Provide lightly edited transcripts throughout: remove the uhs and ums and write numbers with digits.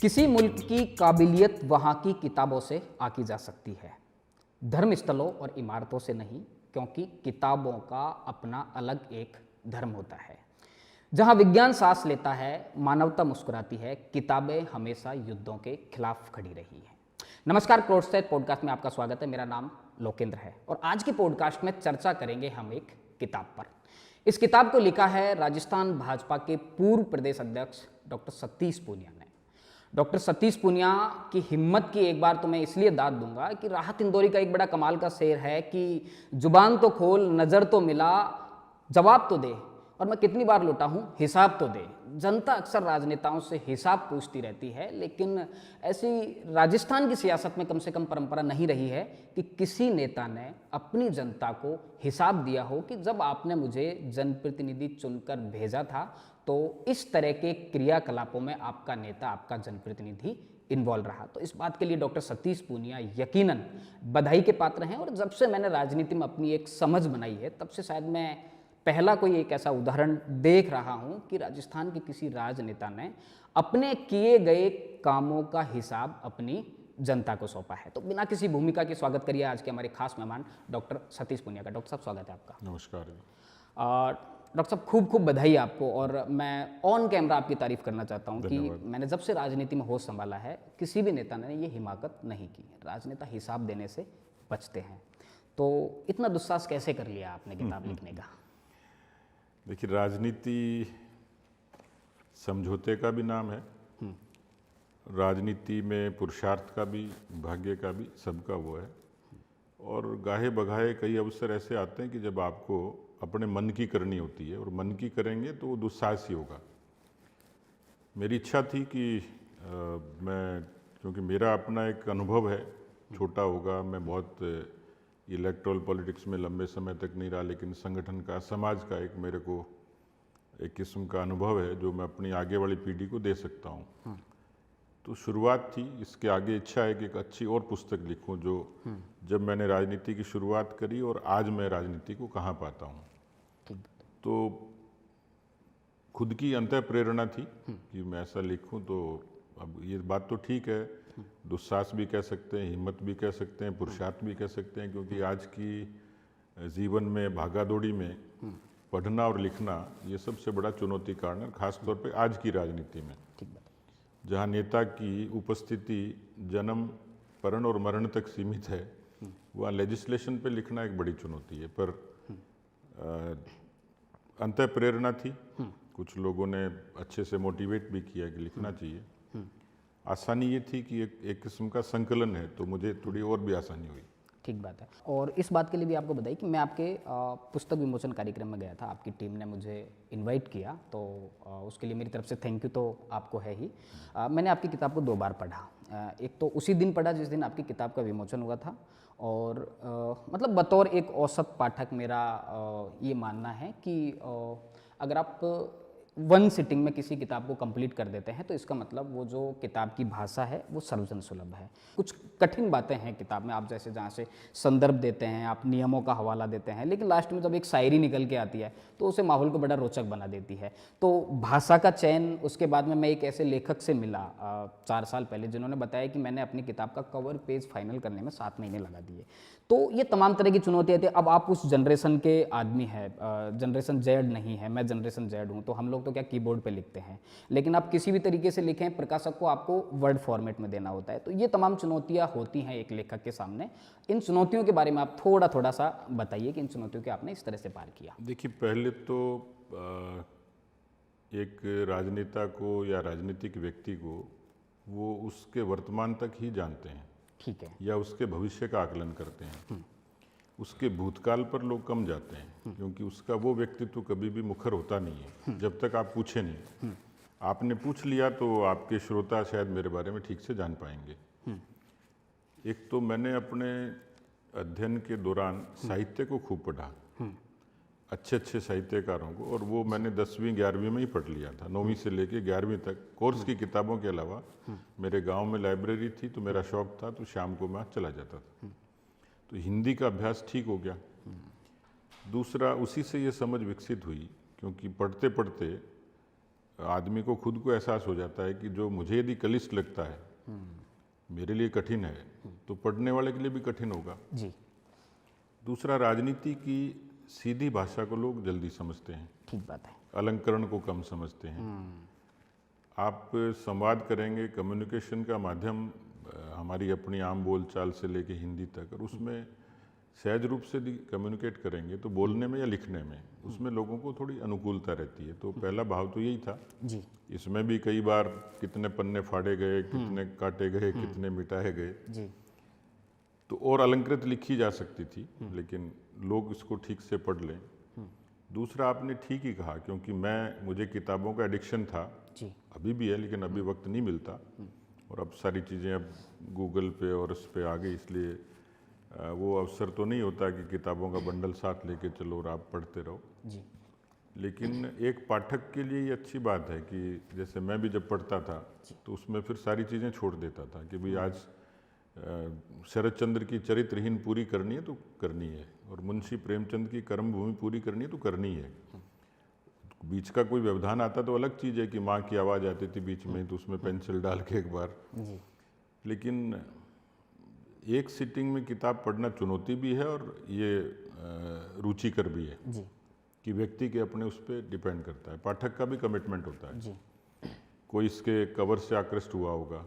किसी मुल्क की काबिलियत वहाँ की किताबों से आकी जा सकती है, धर्म स्थलों और इमारतों से नहीं, क्योंकि किताबों का अपना अलग एक धर्म होता है। जहाँ विज्ञान सांस लेता है, मानवता मुस्कुराती है, किताबें हमेशा युद्धों के खिलाफ खड़ी रही हैं। नमस्कार, क्रोडसेट पॉडकास्ट में आपका स्वागत है। मेरा नाम लोकेंद्र है और आज की पॉडकास्ट में चर्चा करेंगे हम एक किताब पर। इस किताब को लिखा है राजस्थान भाजपा के पूर्व प्रदेश अध्यक्ष डॉक्टर सतीश पूनिया ने। डॉक्टर सतीश पूनिया की हिम्मत की एक बार तो मैं इसलिए दाद दूंगा कि राहत इंदौरी का एक बड़ा कमाल का शेर है कि जुबान तो खोल, नज़र तो मिला, जवाब तो दे। और मैं कितनी बार लौटा हूँ, हिसाब तो दे। जनता अक्सर राजनेताओं से हिसाब पूछती रहती है, लेकिन ऐसी राजस्थान की सियासत में कम से कम परंपरा नहीं रही है कि किसी नेता ने अपनी जनता को हिसाब दिया हो कि जब आपने मुझे जनप्रतिनिधि चुनकर भेजा था तो इस तरह के क्रियाकलापों में आपका नेता, आपका जनप्रतिनिधि इन्वॉल्व रहा। तो इस बात के लिए डॉक्टर सतीश पूनिया यकीनन बधाई के पात्र हैं। और जब से मैंने राजनीति में अपनी एक समझ बनाई है, तब से शायद मैं पहला कोई एक ऐसा उदाहरण देख रहा हूं कि राजस्थान के किसी राजनेता ने अपने किए गए कामों का हिसाब अपनी जनता को सौंपा है। तो बिना किसी भूमिका के स्वागत करिए आज के हमारे खास मेहमान डॉक्टर सतीश पूनिया का। डॉक्टर साहब, स्वागत है आपका। नमस्कार जी। डॉक्टर साहब, खूब खूब बधाई आपको। और मैं ऑन कैमरा आपकी तारीफ करना चाहता हूं कि मैंने जब से राजनीति में होश संभाला है, किसी भी नेता ने ये हिमाकत नहीं की। राजनेता हिसाब देने से बचते हैं। तो इतना दुस्साहस कैसे कर लिया आपने किताब लिखने का? देखिए, राजनीति समझौते का भी नाम है। राजनीति में पुरुषार्थ का भी, भाग्य का भी, सबका वो है। और गाहे बगाहे कई अवसर ऐसे आते हैं कि जब आपको अपने मन की करनी होती है, और मन की करेंगे तो वो दुस्साहसी होगा। मेरी इच्छा थी कि मैं, क्योंकि मेरा अपना एक अनुभव है, छोटा होगा, मैं बहुत इलेक्टोरल पॉलिटिक्स में लंबे समय तक नहीं रहा, लेकिन संगठन का, समाज का एक मेरे को एक किस्म का अनुभव है जो मैं अपनी आगे वाली पीढ़ी को दे सकता हूँ। तो शुरुआत थी, इसके आगे इच्छा है कि एक अच्छी और पुस्तक लिखूँ जो जब मैंने राजनीति की शुरुआत करी और आज मैं राजनीति को कहाँ पाता हूँ। तो खुद की अंतः प्रेरणा थी कि मैं ऐसा लिखूँ। तो अब ये बात तो ठीक है, दुस्साहस भी कह सकते हैं, हिम्मत भी कह सकते हैं, पुरुषार्थ भी कह सकते हैं, क्योंकि आज की जीवन में भागादौड़ी में पढ़ना और लिखना ये सबसे बड़ा चुनौती कारण है, खासतौर पे आज की राजनीति में, जहाँ नेता की उपस्थिति जन्म, परण और मरण तक सीमित है। वहाँ लेजिस्लेशन पे लिखना एक बड़ी चुनौती है। पर अंतः प्रेरणा थी, कुछ लोगों ने अच्छे से मोटिवेट भी किया कि लिखना चाहिए। आसानी ये थी कि एक किस्म का संकलन है, तो मुझे थोड़ी और भी आसानी हुई। ठीक बात है। और इस बात के लिए भी आपको बताइए कि मैं आपके पुस्तक विमोचन कार्यक्रम में गया था, आपकी टीम ने मुझे इनवाइट किया, तो उसके लिए मेरी तरफ से थैंक यू तो आपको है ही। मैंने आपकी किताब को 2 बार पढ़ा। एक तो उसी दिन पढ़ा जिस दिन आपकी किताब का विमोचन हुआ था, और मतलब बतौर एक औसत पाठक मेरा ये मानना है कि अगर आप 1 सिटिंग में किसी किताब को कंप्लीट कर देते हैं तो इसका मतलब वो जो किताब की भाषा है वो सर्वजन सुलभ है। कुछ कठिन बातें हैं किताब में, आप जैसे जहाँ से संदर्भ देते हैं, आप नियमों का हवाला देते हैं, लेकिन लास्ट में जब एक शायरी निकल के आती है तो उसे माहौल को बड़ा रोचक बना देती है। तो भाषा का चयन, उसके बाद में मैं एक ऐसे लेखक से मिला 4 साल पहले, जिन्होंने बताया कि मैंने अपनी किताब का कवर पेज फाइनल करने में 7 महीने लगा दिए। तो ये तमाम तरह की चुनौतियाँ थी। अब आप उस जनरेशन के आदमी हैं, जनरेशन जेड नहीं है, मैं जनरेशन जेड हूँ, तो हम लोग तो क्या कीबोर्ड पे लिखते हैं, लेकिन आप किसी भी तरीके से लिखें, प्रकाशक को आपको वर्ड फॉर्मेट में देना होता है। तो ये तमाम चुनौतियाँ होती हैं एक लेखक के सामने। इन चुनौतियों के बारे में आप थोड़ा सा बताइए कि इन चुनौतियों के आपने इस तरह से पार किया। देखिए, पहले तो एक राजनेता को या राजनीतिक व्यक्ति को वो उसके वर्तमान तक ही जानते हैं, ठीक है, या उसके भविष्य का आकलन करते हैं। उसके भूतकाल पर लोग कम जाते हैं, क्योंकि उसका वो व्यक्तित्व कभी भी मुखर होता नहीं है जब तक आप पूछे नहीं। आपने पूछ लिया तो आपके श्रोता शायद मेरे बारे में ठीक से जान पाएंगे। एक तो मैंने अपने अध्ययन के दौरान साहित्य को खूब पढ़ा, अच्छे साहित्यकारों को, और वो मैंने 10वीं 11वीं में ही पढ़ लिया था। 9वीं से लेके 11वीं तक कोर्स की किताबों के अलावा मेरे गांव में लाइब्रेरी थी, तो मेरा शौक था, तो शाम को मैं चला जाता था। तो हिंदी का अभ्यास ठीक हो गया। दूसरा, उसी से ये समझ विकसित हुई, क्योंकि पढ़ते पढ़ते आदमी को खुद को एहसास हो जाता है कि जो मुझे यदि कलिष्ठ लगता है, मेरे लिए कठिन है, तो पढ़ने वाले के लिए भी कठिन होगा। जी, दूसरा, राजनीति की सीधी भाषा को लोग जल्दी समझते हैं, ठीक बात है। अलंकरण को कम समझते हैं। आप संवाद करेंगे, कम्युनिकेशन का माध्यम हमारी अपनी आम बोलचाल से लेके हिंदी तक, और उसमें सहज रूप से कम्युनिकेट करेंगे तो बोलने में या लिखने में उसमें लोगों को थोड़ी अनुकूलता रहती है। तो पहला भाव तो यही था। जी, इसमें भी कई बार कितने पन्ने फाड़े गए, कितने काटे गए, कितने मिटाए गए, जी, तो और अलंकृत लिखी जा सकती थी, लेकिन लोग इसको ठीक से पढ़ लें। दूसरा, आपने ठीक ही कहा, क्योंकि मुझे किताबों का एडिक्शन था, जी, अभी भी है, लेकिन अभी वक्त नहीं मिलता, और अब सारी चीज़ें अब गूगल पे और उस पे आ गई, इसलिए वो अवसर तो नहीं होता कि किताबों का बंडल साथ लेके चलो और आप पढ़ते रहो। जी, लेकिन एक पाठक के लिए ये अच्छी बात है कि जैसे मैं भी जब पढ़ता था तो उसमें फिर सारी चीज़ें छोड़ देता था कि भाई आज शरद चंद्र की चरित्रहीन पूरी करनी है तो करनी है, और मुंशी प्रेमचंद की कर्मभूमि पूरी करनी है तो करनी है। बीच का कोई व्यवधान आता तो अलग चीज़ है कि माँ की आवाज़ आती थी बीच में, तो उसमें पेंसिल डाल के एक बार। जी, लेकिन एक सिटिंग में किताब पढ़ना चुनौती भी है और ये रुचिकर भी है, जी, कि व्यक्ति के अपने उस पर डिपेंड करता है। पाठक का भी कमिटमेंट होता है। जी, कोई इसके कवर से आकृष्ट हुआ होगा,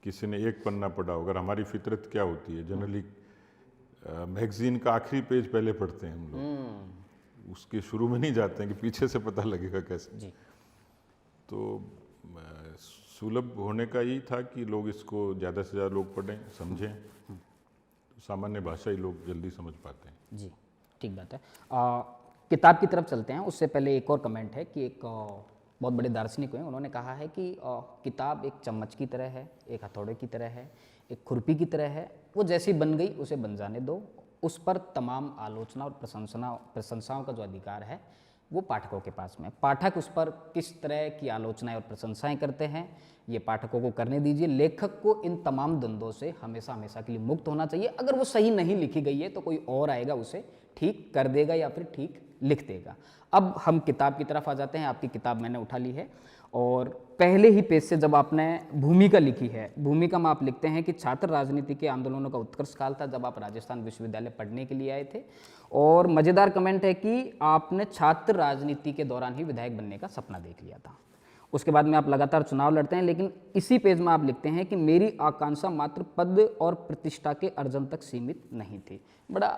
किसी ने एक पन्ना पढ़ा होगा। हमारी फितरत क्या होती है, जनरली मैगजीन का आखिरी पेज पहले पढ़ते हैं हम लोग, उसके शुरू में नहीं जाते हैं कि पीछे से पता लगेगा कैसे। जी, तो सुलभ होने का यही था कि लोग इसको ज़्यादा से ज़्यादा लोग पढ़ें, समझें, तो सामान्य भाषा ही लोग जल्दी समझ पाते हैं। जी, ठीक बात है। किताब की तरफ चलते हैं, उससे पहले एक और कमेंट है कि एक बहुत बड़े दार्शनिक हुए, उन्होंने कहा है कि किताब एक चम्मच की तरह है, एक हथौड़े की तरह है, एक खुरपी की तरह है, वो जैसी बन गई उसे बन जाने दो, उस पर तमाम आलोचना और प्रशंसाओं का जो अधिकार है वो पाठकों के पास में। पाठक उस पर किस तरह की आलोचनाएं और प्रशंसाएं करते हैं ये पाठकों को करने दीजिए। लेखक को इन तमाम द्वंद्वों से हमेशा हमेशा के लिए मुक्त होना चाहिए। अगर वो सही नहीं लिखी गई है तो कोई और आएगा उसे ठीक कर देगा या फिर ठीक लिख देगा। अब हम किताब की तरफ आ जाते हैं। आपकी किताब मैंने उठा ली है और पहले ही पेज से जब आपने भूमिका लिखी है, भूमिका में आप लिखते हैं कि छात्र राजनीति के आंदोलनों का उत्कर्ष काल था जब आप राजस्थान विश्वविद्यालय पढ़ने के लिए आए थे। और मज़ेदार कमेंट है कि आपने छात्र राजनीति के दौरान ही विधायक बनने का सपना देख लिया था। उसके बाद में आप लगातार चुनाव लड़ते हैं, लेकिन इसी पेज में आप लिखते हैं कि मेरी आकांक्षा मात्र पद और प्रतिष्ठा के अर्जन तक सीमित नहीं थी। बड़ा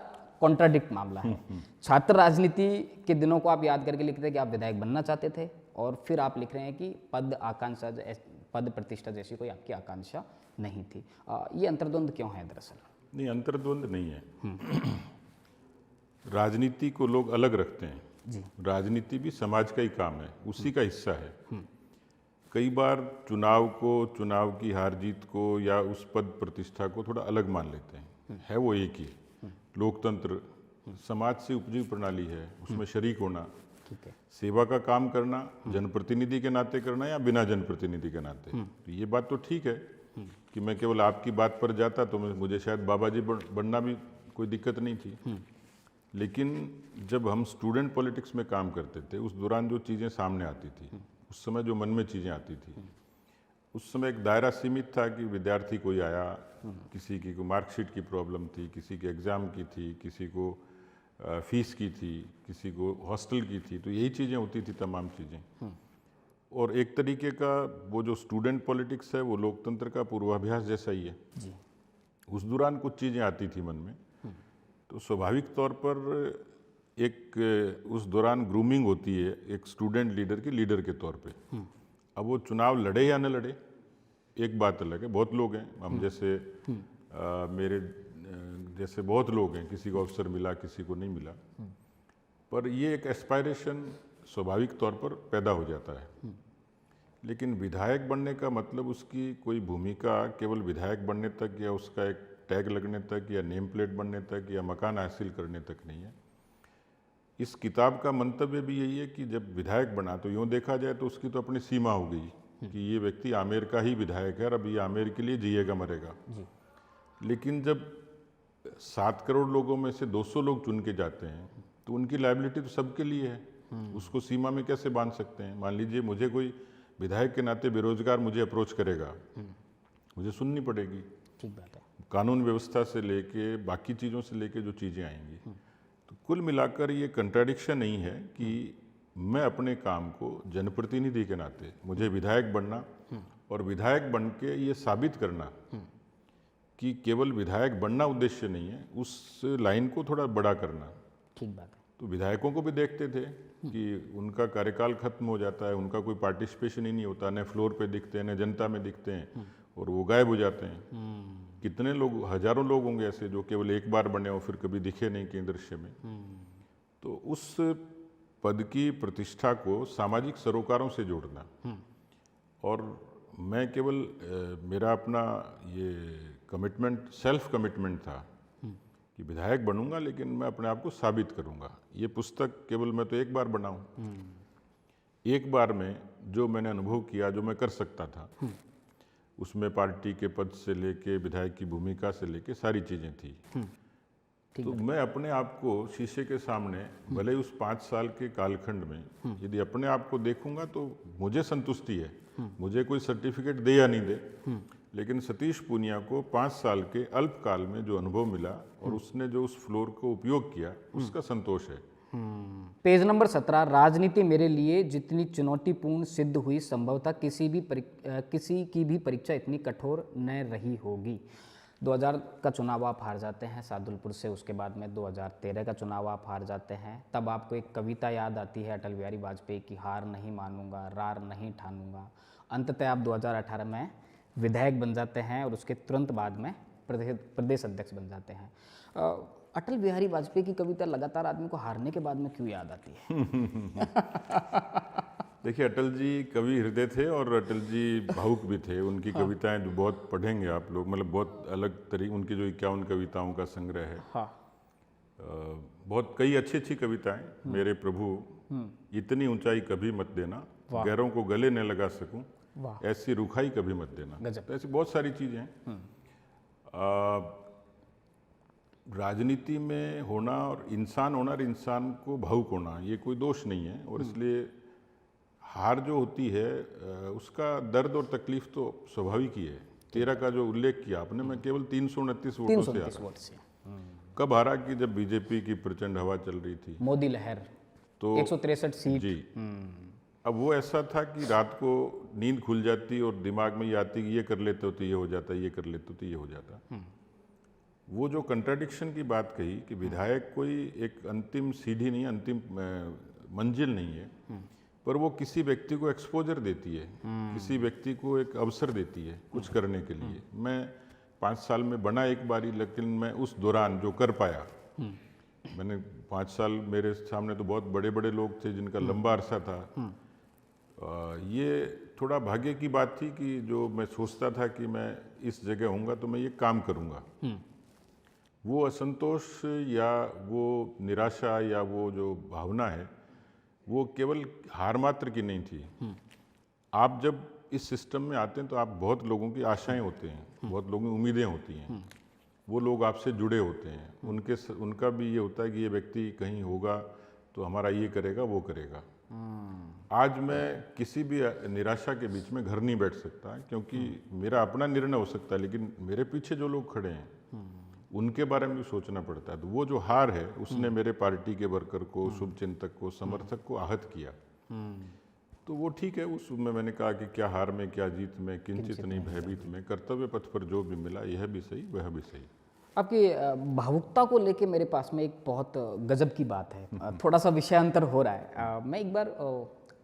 कॉन्ट्राडिक्ट मामला है। छात्र राजनीति के दिनों को आप याद करके लिखते हैं कि आप विधायक बनना चाहते थे, और फिर आप लिख रहे हैं कि पद प्रतिष्ठा जैसी कोई आपकी आकांक्षा नहीं थी। ये अंतर्द्वंद क्यों है दरअसल? नहीं, अंतर्द्वंद नहीं है। राजनीति को लोग अलग रखते हैं जी, राजनीति भी समाज का ही काम है, उसी का हिस्सा है। कई बार चुनाव को, चुनाव की हार जीत को या उस पद प्रतिष्ठा को थोड़ा अलग मान लेते हैं। है वो एक ही। लोकतंत्र समाज से उपजी प्रणाली है, उसमें शरीक होना, ठीक है, सेवा का काम करना, जनप्रतिनिधि के नाते करना या बिना जनप्रतिनिधि के नाते। तो ये बात तो ठीक है कि मैं केवल आपकी बात पर जाता तो मुझे शायद बाबा जी बनना भी कोई दिक्कत नहीं थी। लेकिन जब हम स्टूडेंट पॉलिटिक्स में काम करते थे, उस दौरान जो चीज़ें सामने आती थी, उस समय जो मन में चीज़ें आती थी, उस समय एक दायरा सीमित था कि विद्यार्थी कोई आया, किसी की को मार्कशीट की प्रॉब्लम थी, किसी के एग्ज़ाम की थी, किसी को फीस की थी, किसी को हॉस्टल की थी, तो यही चीज़ें होती थी, तमाम चीज़ें। और एक तरीके का वो जो स्टूडेंट पॉलिटिक्स है वो लोकतंत्र का पूर्वाभ्यास जैसा ही है। जी, उस दौरान कुछ चीज़ें आती थी मन में, तो स्वाभाविक तौर पर एक उस दौरान ग्रूमिंग होती है एक स्टूडेंट लीडर की, लीडर के तौर पे। अब वो चुनाव लड़े या न लड़े एक बात अलग है। बहुत लोग हैं, हम जैसे मेरे जैसे बहुत लोग हैं, किसी को अवसर मिला, किसी को नहीं मिला, पर ये एक एस्पायरेशन स्वाभाविक तौर पर पैदा हो जाता है। लेकिन विधायक बनने का मतलब उसकी कोई भूमिका केवल विधायक बनने तक या उसका एक टैग लगने तक या नेम प्लेट बनने तक या मकान हासिल करने तक नहीं है। इस किताब का मंतव्य भी यही है कि जब विधायक बना तो यूँ देखा जाए तो उसकी तो अपनी सीमा हो गई कि ये व्यक्ति आमेर का ही विधायक है और अब ये आमेर के लिए जिएगा मरेगा। लेकिन जब 7 करोड़ लोगों में से 200 लोग चुन के जाते हैं तो उनकी लायबिलिटी तो सबके लिए है। उसको सीमा में कैसे बांध सकते हैं? मान लीजिए मुझे कोई विधायक के नाते बेरोजगार मुझे अप्रोच करेगा, मुझे सुननी पड़ेगी। ठीक बात है। कानून व्यवस्था से लेके बाकी चीज़ों से लेके जो चीज़ें आएंगी, तो कुल मिलाकर ये कंट्राडिक्शन नहीं है कि मैं अपने काम को जनप्रतिनिधि के नाते मुझे विधायक बनना और विधायक बन के ये साबित करना कि केवल विधायक बनना उद्देश्य नहीं है, उस लाइन को थोड़ा बड़ा करना। ठीक बात है। तो विधायकों को भी देखते थे कि उनका कार्यकाल खत्म हो जाता है, उनका कोई पार्टिसिपेशन ही नहीं होता, न फ्लोर पे दिखते हैं न जनता में दिखते हैं, और वो गायब हो जाते हैं। कितने लोग, हजारों लोग होंगे ऐसे जो केवल एक बार बने और फिर कभी दिखे नहीं के दृश्य में। तो उस पद की प्रतिष्ठा को सामाजिक सरोकारों से जोड़ना, और मैं केवल मेरा अपना ये कमिटमेंट, सेल्फ कमिटमेंट था कि विधायक बनूंगा लेकिन मैं अपने आप को साबित करूंगा। ये पुस्तक केवल मैं तो एक बार बनाऊं, एक बार में जो मैंने अनुभव किया, जो मैं कर सकता था, उसमें पार्टी के पद से लेके विधायक की भूमिका से लेके सारी चीज़ें थी। तो मैं अपने आप को शीशे के सामने, भले उस 5 साल के कालखंड में यदि अपने आप को देखूंगा तो मुझे संतुष्टि है। मुझे कोई सर्टिफिकेट दे या नहीं दे, लेकिन सतीश पूनिया को 5 साल के अल्प काल में जो अनुभव मिला और उसने जो उस फ्लोर को उपयोग किया, उसका संतोष है। पेज नंबर 17, राजनीति मेरे लिए जितनी चुनौतीपूर्ण सिद्ध हुई, संभवतः किसी की भी परीक्षा इतनी कठोर न रही होगी। 2000 का चुनाव आप हार जाते हैं सादुलपुर से, उसके बाद में 2013 का चुनाव आप हार जाते हैं। तब आपको एक कविता याद आती है अटल बिहारी वाजपेयी की, हार नहीं मानूंगा, रार नहीं ठानूंगा। अंततः आप 2018 में विधायक बन जाते हैं और उसके तुरंत बाद में प्रदेश अध्यक्ष बन जाते हैं। अटल बिहारी वाजपेयी की कविता लगातार आदमी को हारने के बाद में क्यों याद आती है? देखिए, अटल जी कवि हृदय थे और अटल जी भावुक भी थे। उनकी कविताएं जो बहुत पढ़ेंगे आप लोग, मतलब बहुत अलग तरीके, उनकी जो 51 कविताओं का संग्रह है। हाँ। बहुत कई अच्छी अच्छी कविताएं। मेरे प्रभु, इतनी ऊंचाई कभी मत देना, गैरों को गले न लगा सकूं, ऐसी रुखाई कभी मत देना। तो ऐसी बहुत सारी चीजें हैं। राजनीति में होना और इंसान होना और इंसान को भावुक होना, ये कोई दोष नहीं है। और इसलिए हार जो होती है उसका दर्द और तकलीफ तो स्वाभाविक ही है। 13 का जो उल्लेख किया आपने, मैं केवल 329 वोटों से हारा। कब हारा? कि जब बीजेपी की प्रचंड हवा चल रही थी, मोदी लहर, तो 163 सीट जी। अब वो ऐसा था कि रात को नींद खुल जाती और दिमाग में ये आती कि ये कर लेते हो तो ये हो जाता, ये कर लेते हो तो ये हो जाता। वो जो कंट्राडिक्शन की बात कही कि विधायक कोई एक अंतिम सीढ़ी नहीं, अंतिम मंजिल नहीं है, पर वो किसी व्यक्ति को एक्सपोजर देती है, किसी व्यक्ति को एक अवसर देती है कुछ करने के लिए। मैं 5 साल में बना एक बारी, लेकिन मैं उस दौरान जो कर पाया, मैंने 5 साल, मेरे सामने तो बहुत बड़े बड़े लोग थे जिनका लंबा अरसा था। ये थोड़ा भाग्य की बात थी कि जो मैं सोचता था कि मैं इस जगह होऊंगा तो मैं ये काम करूंगा, वो असंतोष या वो निराशा या वो जो भावना है, वो केवल हार मात्र की नहीं थी। आप जब इस सिस्टम में आते हैं तो आप बहुत लोगों की आशाएं होते हैं, बहुत लोगों की उम्मीदें होती हैं, वो लोग आपसे जुड़े होते हैं। उनका भी ये होता है कि ये व्यक्ति कहीं होगा तो हमारा ये करेगा, वो करेगा। आज मैं किसी भी निराशा के बीच में घर नहीं बैठ सकता, क्योंकि मेरा अपना निर्णय हो सकता है, लेकिन मेरे पीछे जो लोग खड़े हैं उनके बारे में भी सोचना पड़ता है। तो वो जो हार है उसने मेरे पार्टी के वर्कर को, शुभचिंतक को, समर्थक को आहत किया। तो वो ठीक है। उसमें मैंने कहा कि क्या हार में क्या जीत में, किंचित नहीं भयभीत में, कर्तव्य पथ पर जो भी मिला, यह भी सही वह भी सही। आपकी भावुकता को लेके मेरे पास में एक बहुत गजब की बात है। थोड़ा सा विषयांतर हो रहा है। मैं एक बार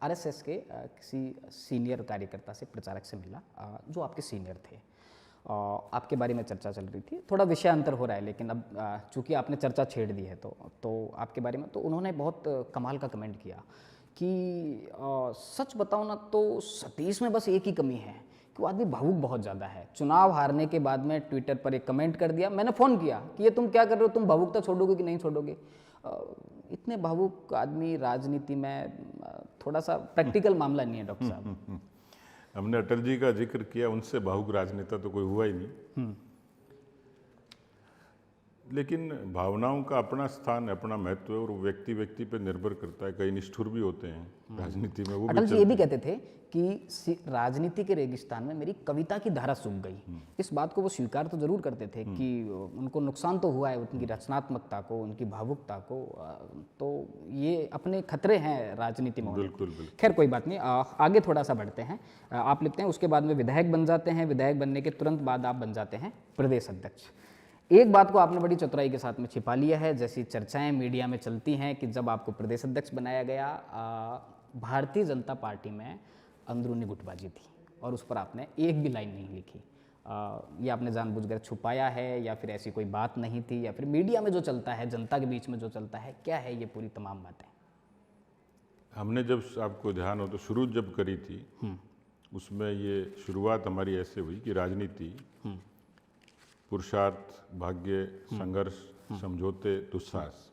आरएसएस के किसी सीनियर कार्यकर्ता से, प्रचारक से मिला, जो आपके सीनियर थे। आपके बारे में चर्चा चल रही थी। थोड़ा विषयांतर हो रहा है, लेकिन अब चूंकि आपने चर्चा छेड़ दी है तो आपके बारे में, तो उन्होंने बहुत कमाल का कमेंट किया कि सच बताओ ना तो सतीश में बस एक ही कमी है कि वो आदमी भावुक बहुत ज़्यादा है। चुनाव हारने के बाद में ट्विटर पर एक कमेंट कर दिया। मैंने फ़ोन किया कि ये तुम क्या कर रहे हो, तुम भावुकता छोड़ोगे कि नहीं छोड़ोगे? इतने भावुक आदमी राजनीति में, थोड़ा सा प्रैक्टिकल मामला नहीं है डॉक्टर साहब। हमने अटल जी का जिक्र किया, उनसे भावुक राजनेता तो कोई हुआ ही नहीं। लेकिन भावनाओं का अपना स्थान है, अपना महत्व है, और वो व्यक्ति व्यक्ति पे निर्भर करता है। कई निष्ठुर भी होते हैं राजनीति में, वो भी अटल जी ये भी चलते कहते थे कि राजनीति के रेगिस्तान में मेरी कविता की धारा सूख गई। इस बात को वो स्वीकार तो जरूर करते थे कि उनको नुकसान तो हुआ है उनकी रचनात्मकता को, उनकी भावुकता को, तो ये अपने खतरे हैं राजनीति में हैं। होने के। बिल्कुल बिल्कुल। खैर कोई बात नहीं, आगे थोड़ा सा बढ़ते हैं। आप लिखते हैं उसके बाद में विधायक बन जाते हैं, विधायक बनने के तुरंत बाद आप बन जाते हैं प्रदेश अध्यक्ष। एक बात को आपने बड़ी चतुराई के साथ में छिपा लिया है, जैसी चर्चाएं मीडिया में चलती हैं कि जब आपको प्रदेश अध्यक्ष बनाया गया, भारतीय जनता पार्टी में अंदरूनी गुटबाजी थी और उस पर आपने एक भी लाइन नहीं लिखी। ये आपने जानबूझकर छुपाया है या फिर ऐसी कोई बात नहीं थी, या फिर मीडिया में जो चलता है, जनता के बीच में जो चलता है, क्या है ये पूरी तमाम बातें? हमने जब, आपको ध्यान हो तो, शुरू जब करी थी उसमें ये शुरुआत हमारी ऐसे हुई कि राजनीति पुरुषार्थ, भाग्य, संघर्ष, समझौते, दुस्साहस,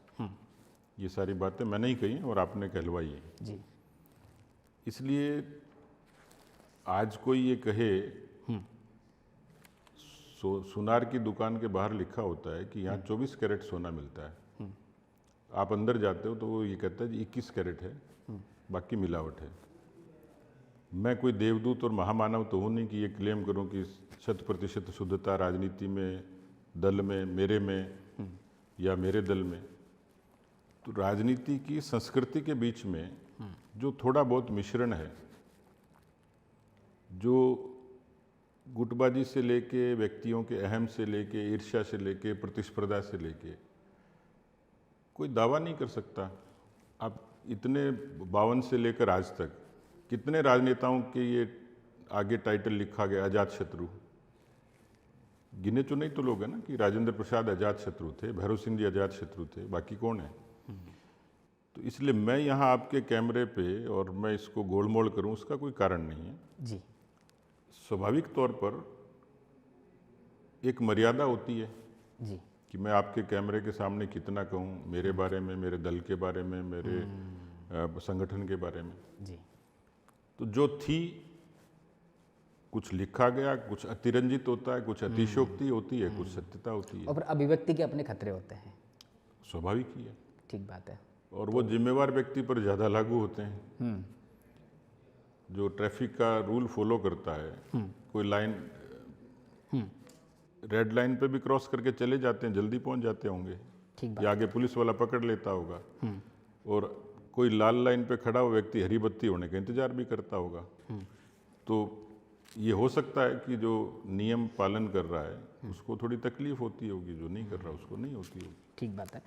ये सारी बातें मैंने ही कही हैं और आपने कहलवाई है जी। इसलिए आज कोई ये कहे, सुनार की दुकान के बाहर लिखा होता है कि यहाँ 24 कैरेट सोना मिलता है, आप अंदर जाते हो तो वो ये कहता है जी 21 कैरेट है, बाकी मिलावट है। मैं कोई देवदूत और महामानव तो हूँ नहीं कि ये क्लेम करूँ कि 100% शुद्धता राजनीति में, दल में, मेरे में या मेरे दल में। तो राजनीति की संस्कृति के बीच में जो थोड़ा बहुत मिश्रण है, जो गुटबाजी से लेके, व्यक्तियों के अहम से लेके, ईर्ष्या से लेके, प्रतिस्पर्धा से लेके, कोई दावा नहीं कर सकता। आप इतने 52 से लेकर आज तक कितने राजनेताओं के ये आगे टाइटल लिखा गया, अजात शत्रु, गिने चुने ही तो लोग हैं ना, कि राजेंद्र प्रसाद अजात शत्रु थे, भैरव सिंह जी अजात शत्रु थे, बाकी कौन है? तो इसलिए मैं यहाँ आपके कैमरे पे और मैं इसको गोलमोल करूँ, उसका कोई कारण नहीं है जी। स्वाभाविक तौर पर एक मर्यादा होती है जी। कि मैं आपके कैमरे के सामने कितना कहूँ मेरे बारे में, मेरे दल के बारे में, मेरे संगठन के बारे में। जी। तो जो थी, कुछ लिखा गया, कुछ अतिरंजित होता है, कुछ अतिशयोक्ति होती है, कुछ सत्यता होती है, और फिर अभिव्यक्ति के अपने खतरे होते हैं। स्वाभाविक ही है। ठीक बात है। और वो जिम्मेवार व्यक्ति पर ज़्यादा लागू होते हैं। जो ट्रैफिक का रूल फॉलो करता है, कोई लाइन, रेड लाइन पे भी क्रॉस करके चले जाते हैं, जल्दी पहुंच जाते होंगे, ठीक बात। या आगे पुलिस वाला पकड़ लेता होगा, और कोई लाल लाइन पे खड़ा हुआ व्यक्ति हरी बत्ती होने का इंतजार भी करता होगा। तो ये हो सकता है कि जो नियम पालन कर रहा है उसको थोड़ी तकलीफ होती होगी, जो नहीं कर रहा उसको नहीं होती होगी। ठीक बात है।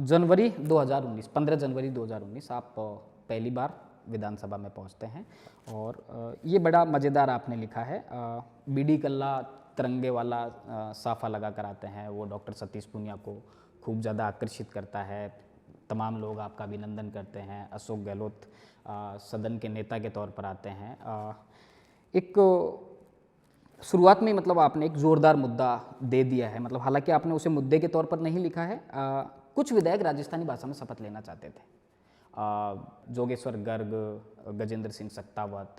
जनवरी 2019, 15 जनवरी 2019 आप पहली बार विधानसभा में पहुंचते हैं, और ये बड़ा मज़ेदार आपने लिखा है। बीडी कल्ला तिरंगे वाला साफा लगा कर आते हैं, वो डॉक्टर सतीश पूनिया को खूब ज़्यादा आकर्षित करता है, तमाम लोग आपका अभिनंदन करते हैं। अशोक गहलोत सदन के नेता के तौर पर आते हैं। एक शुरुआत में मतलब आपने एक ज़ोरदार मुद्दा दे दिया है, मतलब हालांकि आपने उसे मुद्दे के तौर पर नहीं लिखा है। कुछ विधायक राजस्थानी भाषा में शपथ लेना चाहते थे, जोगेश्वर गर्ग, गजेंद्र सिंह सत्तावत,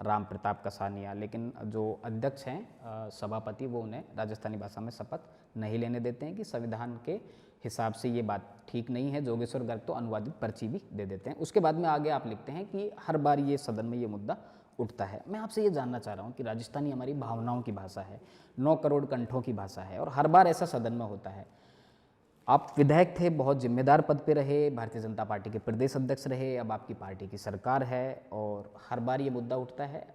राम प्रताप कसानिया, लेकिन जो अध्यक्ष हैं सभापति, वो उन्हें राजस्थानी भाषा में शपथ नहीं लेने देते हैं कि संविधान के हिसाब से ये बात ठीक नहीं है। जोगेश्वर गर्ग तो अनुवादित पर्ची भी दे देते हैं। उसके बाद में आगे आप लिखते हैं कि हर बार ये सदन में ये मुद्दा उठता है। मैं आपसे ये जानना चाह रहा हूँ कि राजस्थानी हमारी भावनाओं की भाषा है, 9 करोड़ कंठों की भाषा है, और हर बार ऐसा सदन में होता है। आप विधायक थे, बहुत जिम्मेदार पद पे रहे, भारतीय जनता पार्टी के प्रदेश अध्यक्ष रहे, अब आपकी पार्टी की सरकार है और हर बार ये मुद्दा उठता है।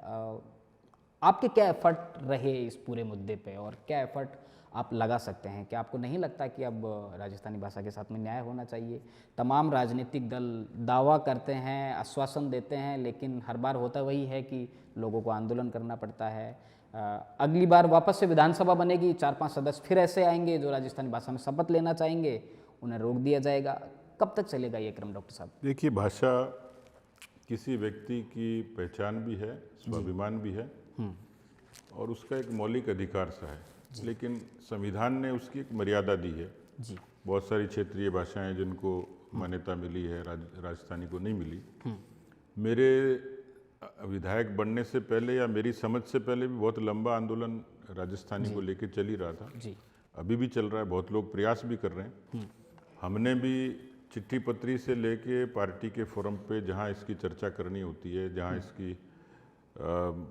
आपके क्या एफर्ट रहे इस पूरे मुद्दे पे, और क्या एफर्ट आप लगा सकते हैं? क्या आपको नहीं लगता कि अब राजस्थानी भाषा के साथ में न्याय होना चाहिए? तमाम राजनीतिक दल दावा करते हैं, आश्वासन देते हैं, लेकिन हर बार होता वही है कि लोगों को आंदोलन करना पड़ता है। अगली बार वापस से विधानसभा बनेगी, 4-5 सदस्य फिर ऐसे आएंगे जो राजस्थानी भाषा में शपथ लेना चाहेंगे, उन्हें रोक दिया जाएगा। कब तक चलेगा ये क्रम डॉक्टर साहब? देखिए, भाषा किसी व्यक्ति की पहचान भी है, स्वाभिमान भी है, और उसका एक मौलिक अधिकार सा है, लेकिन संविधान ने उसकी एक मर्यादा दी है। जी। बहुत सारी क्षेत्रीय भाषाएं जिनको मान्यता मिली है, राजस्थानी को नहीं मिली। मेरे विधायक बनने से पहले या मेरी समझ से पहले भी बहुत लंबा आंदोलन राजस्थानी को लेकर चल ही रहा था। जी। अभी भी चल रहा है, बहुत लोग प्रयास भी कर रहे हैं। हमने भी चिट्ठी पत्री से लेके पार्टी के फोरम पे जहाँ इसकी चर्चा करनी होती है, जहाँ इसकी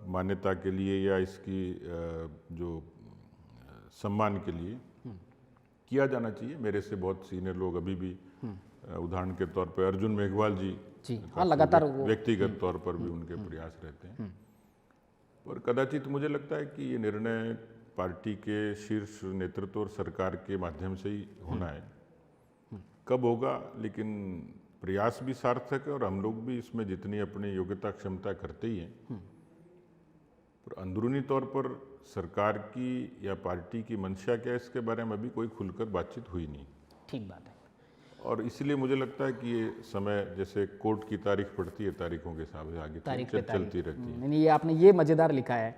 मान्यता के लिए या इसकी जो सम्मान के लिए किया जाना चाहिए, मेरे से बहुत सीनियर लोग अभी भी उदाहरण के तौर पर अर्जुन मेघवाल जी हाँ, लगातार वो व्यक्तिगत तौर पर भी उनके प्रयास रहते हैं। पर कदाचित मुझे लगता है कि ये निर्णय पार्टी के शीर्ष नेतृत्व और सरकार के माध्यम से ही होना है। कब होगा, लेकिन प्रयास भी सार्थक है और हम लोग भी इसमें जितनी अपनी योग्यता क्षमता करते ही हैं। पर अंदरूनी तौर पर सरकार की या पार्टी की मंशा क्या है, इसके बारे में अभी कोई खुलकर बातचीत हुई नहीं। ठीक बात है। और इसलिए मुझे लगता है कि ये समय जैसे कोर्ट की तारीख पड़ती है, तारीखों के हिसाब से आगे चलती रहती है। नहीं, ये आपने ये मजेदार लिखा है।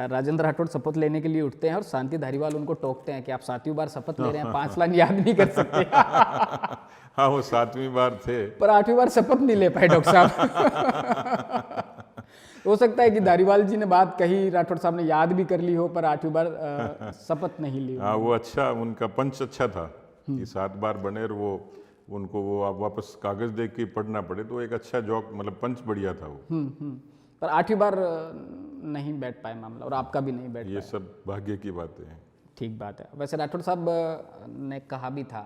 राजेंद्र राठौड़ शपथ लेने के लिए उठते हैं और शांति धारीवाल उनको टोकते हैं कि आप 7वीं बार शपथ ले रहे हैं, 5 लाख याद नहीं कर सकते। हाँ, वो 7वीं बार थे, पर 8वीं बार शपथ नहीं ले पाए डॉक्टर साहब। हो सकता है कि धारीवाल जी ने बात कही, राठौड़ साहब ने याद भी कर ली हो, पर 8वीं बार शपथ नहीं ली। हाँ, वो अच्छा, उनका पंच अच्छा था कि 7 बार बने और वो उनको वो आप वापस कागज देख के पढ़ना पड़े, तो एक अच्छा जॉक, मतलब पंच बढ़िया था वो। पर 8वीं बार नहीं बैठ पाए मामला, और आपका भी नहीं बैठ ये सब भाग्य की बातें हैं। ठीक बात है। वैसे राठौड़ साहब ने कहा भी था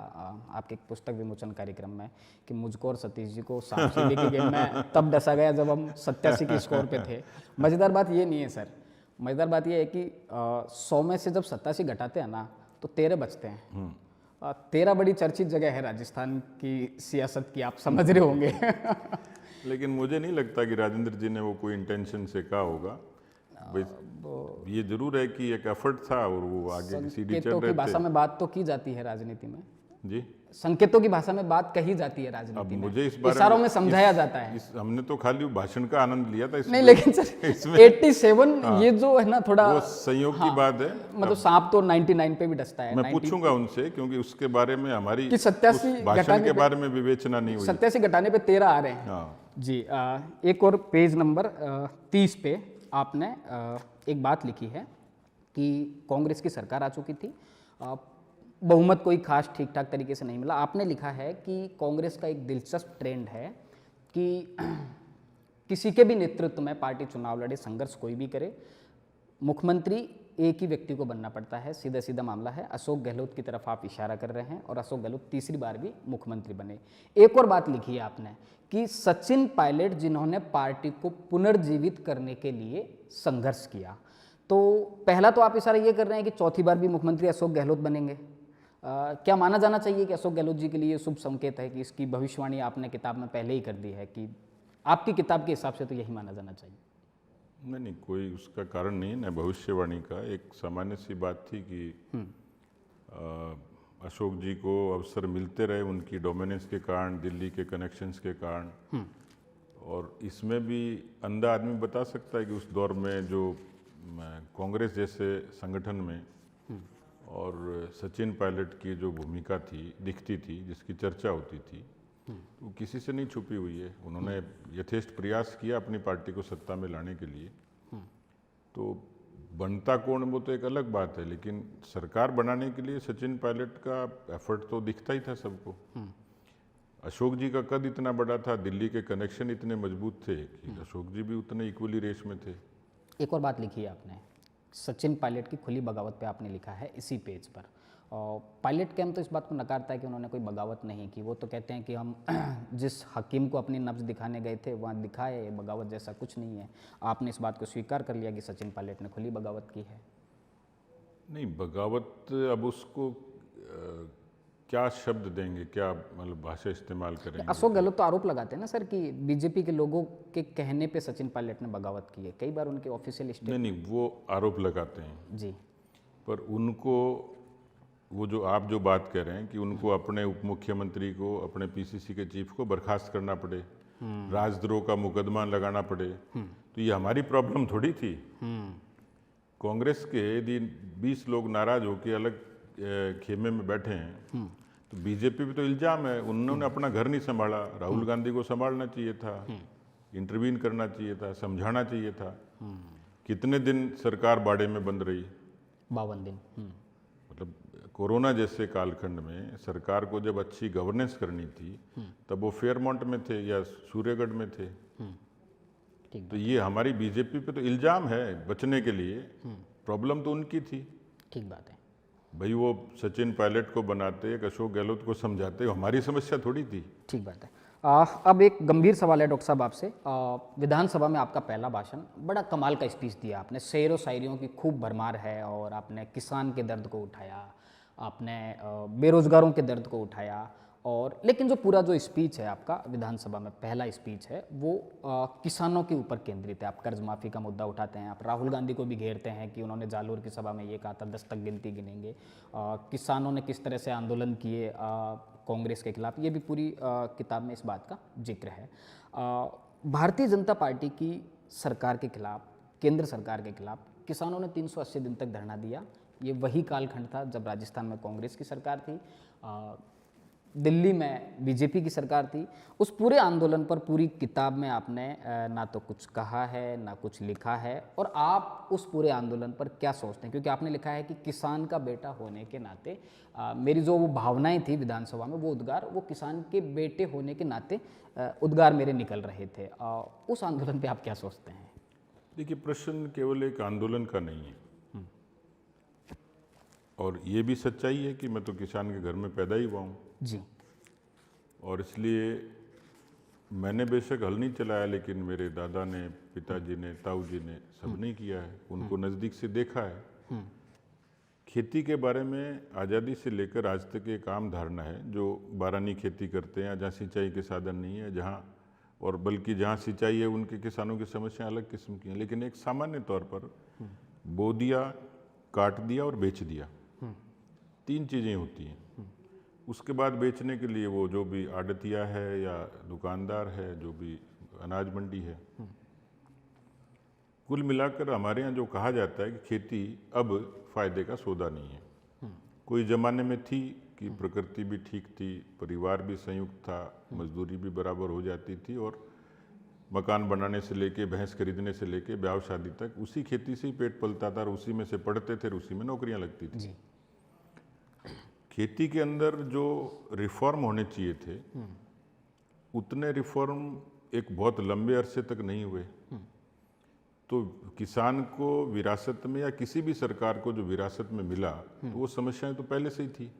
आपके एक पुस्तक विमोचन कार्यक्रम में कि मुझको और सतीश जी को सांप सीढ़ी के गेम में तब डसा गया जब हम 87 के स्कोर पे थे। मज़ेदार बात ये नहीं है सर, मज़ेदार बात ये है कि 100 में से जब 87 घटाते हैं ना तो 13 बचते हैं। 13 बड़ी चर्चित जगह है राजस्थान की सियासत की, आप समझ रहे होंगे। लेकिन मुझे नहीं लगता कि राजेंद्र जी ने वो कोई इंटेंशन से कहा होगा। ये जरूर है कि एक एफर्ट था और वो आगे की सीढ़ी चल रहे थे। की भाषा में बात तो की जाती है राजनीति में जी, संकेतों की भाषा में बात कही जाती है राजनीति में, मुझे इस बारे इशारों में समझाया जाता है। हमने तो खाली भाषण का आनंद लिया था नहीं, लेकिन सर 87 ये जो है ना थोड़ा वो संयोग की बात है। मतलब सांप तो 99 पे भी डसता है। मैं पूछूंगा उनसे, क्योंकि उसके बारे में हमारी कि 87 भाषण के बारे में विवेचना नहीं हुई। 87 घटाने पे 13 आ रहे हैं जी। एक और पेज नंबर 30 पे आपने एक बात लिखी है कि कांग्रेस की सरकार आ चुकी थी, बहुमत कोई खास ठीक ठाक तरीके से नहीं मिला। आपने लिखा है कि कांग्रेस का एक दिलचस्प ट्रेंड है कि किसी के भी नेतृत्व में पार्टी चुनाव लड़े, संघर्ष कोई भी करे, मुख्यमंत्री एक ही व्यक्ति को बनना पड़ता है। सीधा सीधा मामला है। अशोक गहलोत की तरफ आप इशारा कर रहे हैं और अशोक गहलोत तीसरी बार भी मुख्यमंत्री बने। एक और बात लिखी है आपने कि सचिन पायलट जिन्होंने पार्टी को पुनर्जीवित करने के लिए संघर्ष किया, तो पहला तो आप इशारा ये कर रहे हैं कि चौथी बार भी मुख्यमंत्री अशोक गहलोत बनेंगे। क्या माना जाना चाहिए कि अशोक गहलोत जी के लिए शुभ संकेत है कि इसकी भविष्यवाणी आपने किताब में पहले ही कर दी है, कि आपकी किताब के हिसाब से तो यही माना जाना चाहिए? नहीं, कोई उसका कारण नहीं है, न भविष्यवाणी का। एक सामान्य सी बात थी कि अशोक जी को अवसर मिलते रहे उनकी डोमिनेंस के कारण, दिल्ली के कनेक्शंस के कारण। और इसमें भी अंधा आदमी बता सकता है कि उस दौर में जो कांग्रेस जैसे संगठन में और सचिन पायलट की जो भूमिका थी, दिखती थी, जिसकी चर्चा होती थी, वो किसी से नहीं छुपी हुई है। उन्होंने यथेष्ट प्रयास किया अपनी पार्टी को सत्ता में लाने के लिए। तो बनता कौन, वो तो एक अलग बात है, लेकिन सरकार बनाने के लिए सचिन पायलट का एफर्ट तो दिखता ही था सबको। अशोक जी का कद इतना बड़ा था, दिल्ली के कनेक्शन इतने मजबूत थे कि अशोक जी भी उतने इक्वली रेस में थे। एक और बात लिखी है आपने, सचिन पायलट की खुली बगावत पे आपने लिखा है इसी पेज पर। और पायलट कैंप तो इस बात को नकारता है कि उन्होंने कोई बगावत नहीं की। वो तो कहते हैं कि हम जिस हकीम को अपनी नब्ज दिखाने गए थे वहाँ दिखाए, बगावत जैसा कुछ नहीं है। आपने इस बात को स्वीकार कर लिया कि सचिन पायलट ने खुली बगावत की है। नहीं, बगावत, अब उसको क्या शब्द देंगे, क्या मतलब भाषा इस्तेमाल करेंगे? अशोक गहलोत तो आरोप लगाते हैं ना सर कि बीजेपी के लोगों के कहने पे सचिन पायलट ने बगावत की है। कई बार उनके ऑफिशियल स्टेटमेंट। नहीं, वो आरोप लगाते हैं जी, पर उनको वो जो आप जो बात कह रहे हैं कि उनको अपने उप मुख्यमंत्री को, अपने पीसीसी के चीफ को बर्खास्त करना पड़े, राजद्रोह का मुकदमा लगाना पड़े, तो ये हमारी प्रॉब्लम थोड़ी थी। कांग्रेस के यदि 20 लोग नाराज होकर अलग खेमे में बैठे हैं, तो बीजेपी पे तो इल्जाम है उन्होंने अपना घर नहीं संभाला। राहुल गांधी को संभालना चाहिए था, इंटरवीन करना चाहिए था, समझाना चाहिए था। कितने दिन सरकार बाड़े में बंद रही? 52 दिन। मतलब कोरोना जैसे कालखंड में सरकार को जब अच्छी गवर्नेंस करनी थी तब वो फेयरमाउंट में थे या सूर्यगढ़ में थे। ठीक तो ये हमारी बीजेपी पे तो इल्ज़ाम है बचने के लिए, प्रॉब्लम तो उनकी थी। ठीक बात है। भाई वो सचिन पायलट को बनाते, एक अशोक गहलोत को समझाते, हमारी समस्या थोड़ी थी। ठीक बात है। अब एक गंभीर सवाल है डॉक्टर साहब आपसे। विधानसभा में आपका पहला भाषण, बड़ा कमाल का स्पीच दिया आपने, शेरों शायरियों की खूब भरमार है, और आपने किसान के दर्द को उठाया, आपने बेरोजगारों के दर्द को उठाया, और लेकिन जो पूरा जो स्पीच है आपका विधानसभा में पहला स्पीच है वो किसानों के ऊपर केंद्रित है। आप कर्ज माफ़ी का मुद्दा उठाते हैं, आप राहुल गांधी को भी घेरते हैं कि उन्होंने जालोर की सभा में ये कहा था 10 तक गिनती गिनेंगे। किसानों ने किस तरह से आंदोलन किए कांग्रेस के खिलाफ, ये भी पूरी किताब में इस बात का जिक्र है। भारतीय जनता पार्टी की सरकार के खिलाफ, केंद्र सरकार के खिलाफ किसानों ने 380 दिन तक धरना दिया। ये वही कालखंड था जब राजस्थान में कांग्रेस की सरकार थी, दिल्ली में बीजेपी की सरकार थी। उस पूरे आंदोलन पर पूरी किताब में आपने ना तो कुछ कहा है ना कुछ लिखा है, और आप उस पूरे आंदोलन पर क्या सोचते हैं? क्योंकि आपने लिखा है कि किसान का बेटा होने के नाते मेरी जो वो भावनाएं थी विधानसभा में, वो उद्गार, वो किसान के बेटे होने के नाते उद्गार मेरे निकल रहे थे। उस आंदोलन पर आप क्या सोचते हैं? देखिए, प्रश्न केवल एक आंदोलन का नहीं है, और ये भी सच्चाई है कि मैं तो किसान के घर में पैदा ही हुआ हूँ जी, और इसलिए मैंने बेशक हल नहीं चलाया, लेकिन मेरे दादा ने, पिताजी ने, ताऊ जी ने, सबने किया है, उनको नज़दीक से देखा है। खेती के बारे में आज़ादी से लेकर आज तक एक आम धारणा है, जो बारानी खेती करते हैं, जहाँ सिंचाई के साधन नहीं है, जहाँ और बल्कि जहाँ सिंचाई है उनके किसानों की समस्याएं अलग किस्म की हैं, लेकिन एक सामान्य तौर पर बो दिया, काट दिया और बेच दिया, 3 चीज़ें होती हैं। उसके बाद बेचने के लिए वो जो भी आड़तिया है या दुकानदार है, जो भी अनाज मंडी है, कुल मिलाकर हमारे यहाँ जो कहा जाता है कि खेती अब फायदे का सौदा नहीं है। कोई ज़माने में थी कि प्रकृति भी ठीक थी, परिवार भी संयुक्त था, मजदूरी भी बराबर हो जाती थी, और मकान बनाने से लेके, भैंस खरीदने से लेके, ब्याह शादी तक उसी खेती से ही पेट पलता था, और उसी में से पढ़ते थे, और उसी में नौकरियां लगती थी। खेती के अंदर जो रिफॉर्म होने चाहिए थे, उतने रिफॉर्म एक बहुत लंबे अरसे तक नहीं हुए। तो किसान को विरासत में, या किसी भी सरकार को जो विरासत में मिला, तो वो समस्याएं तो पहले से ही थी।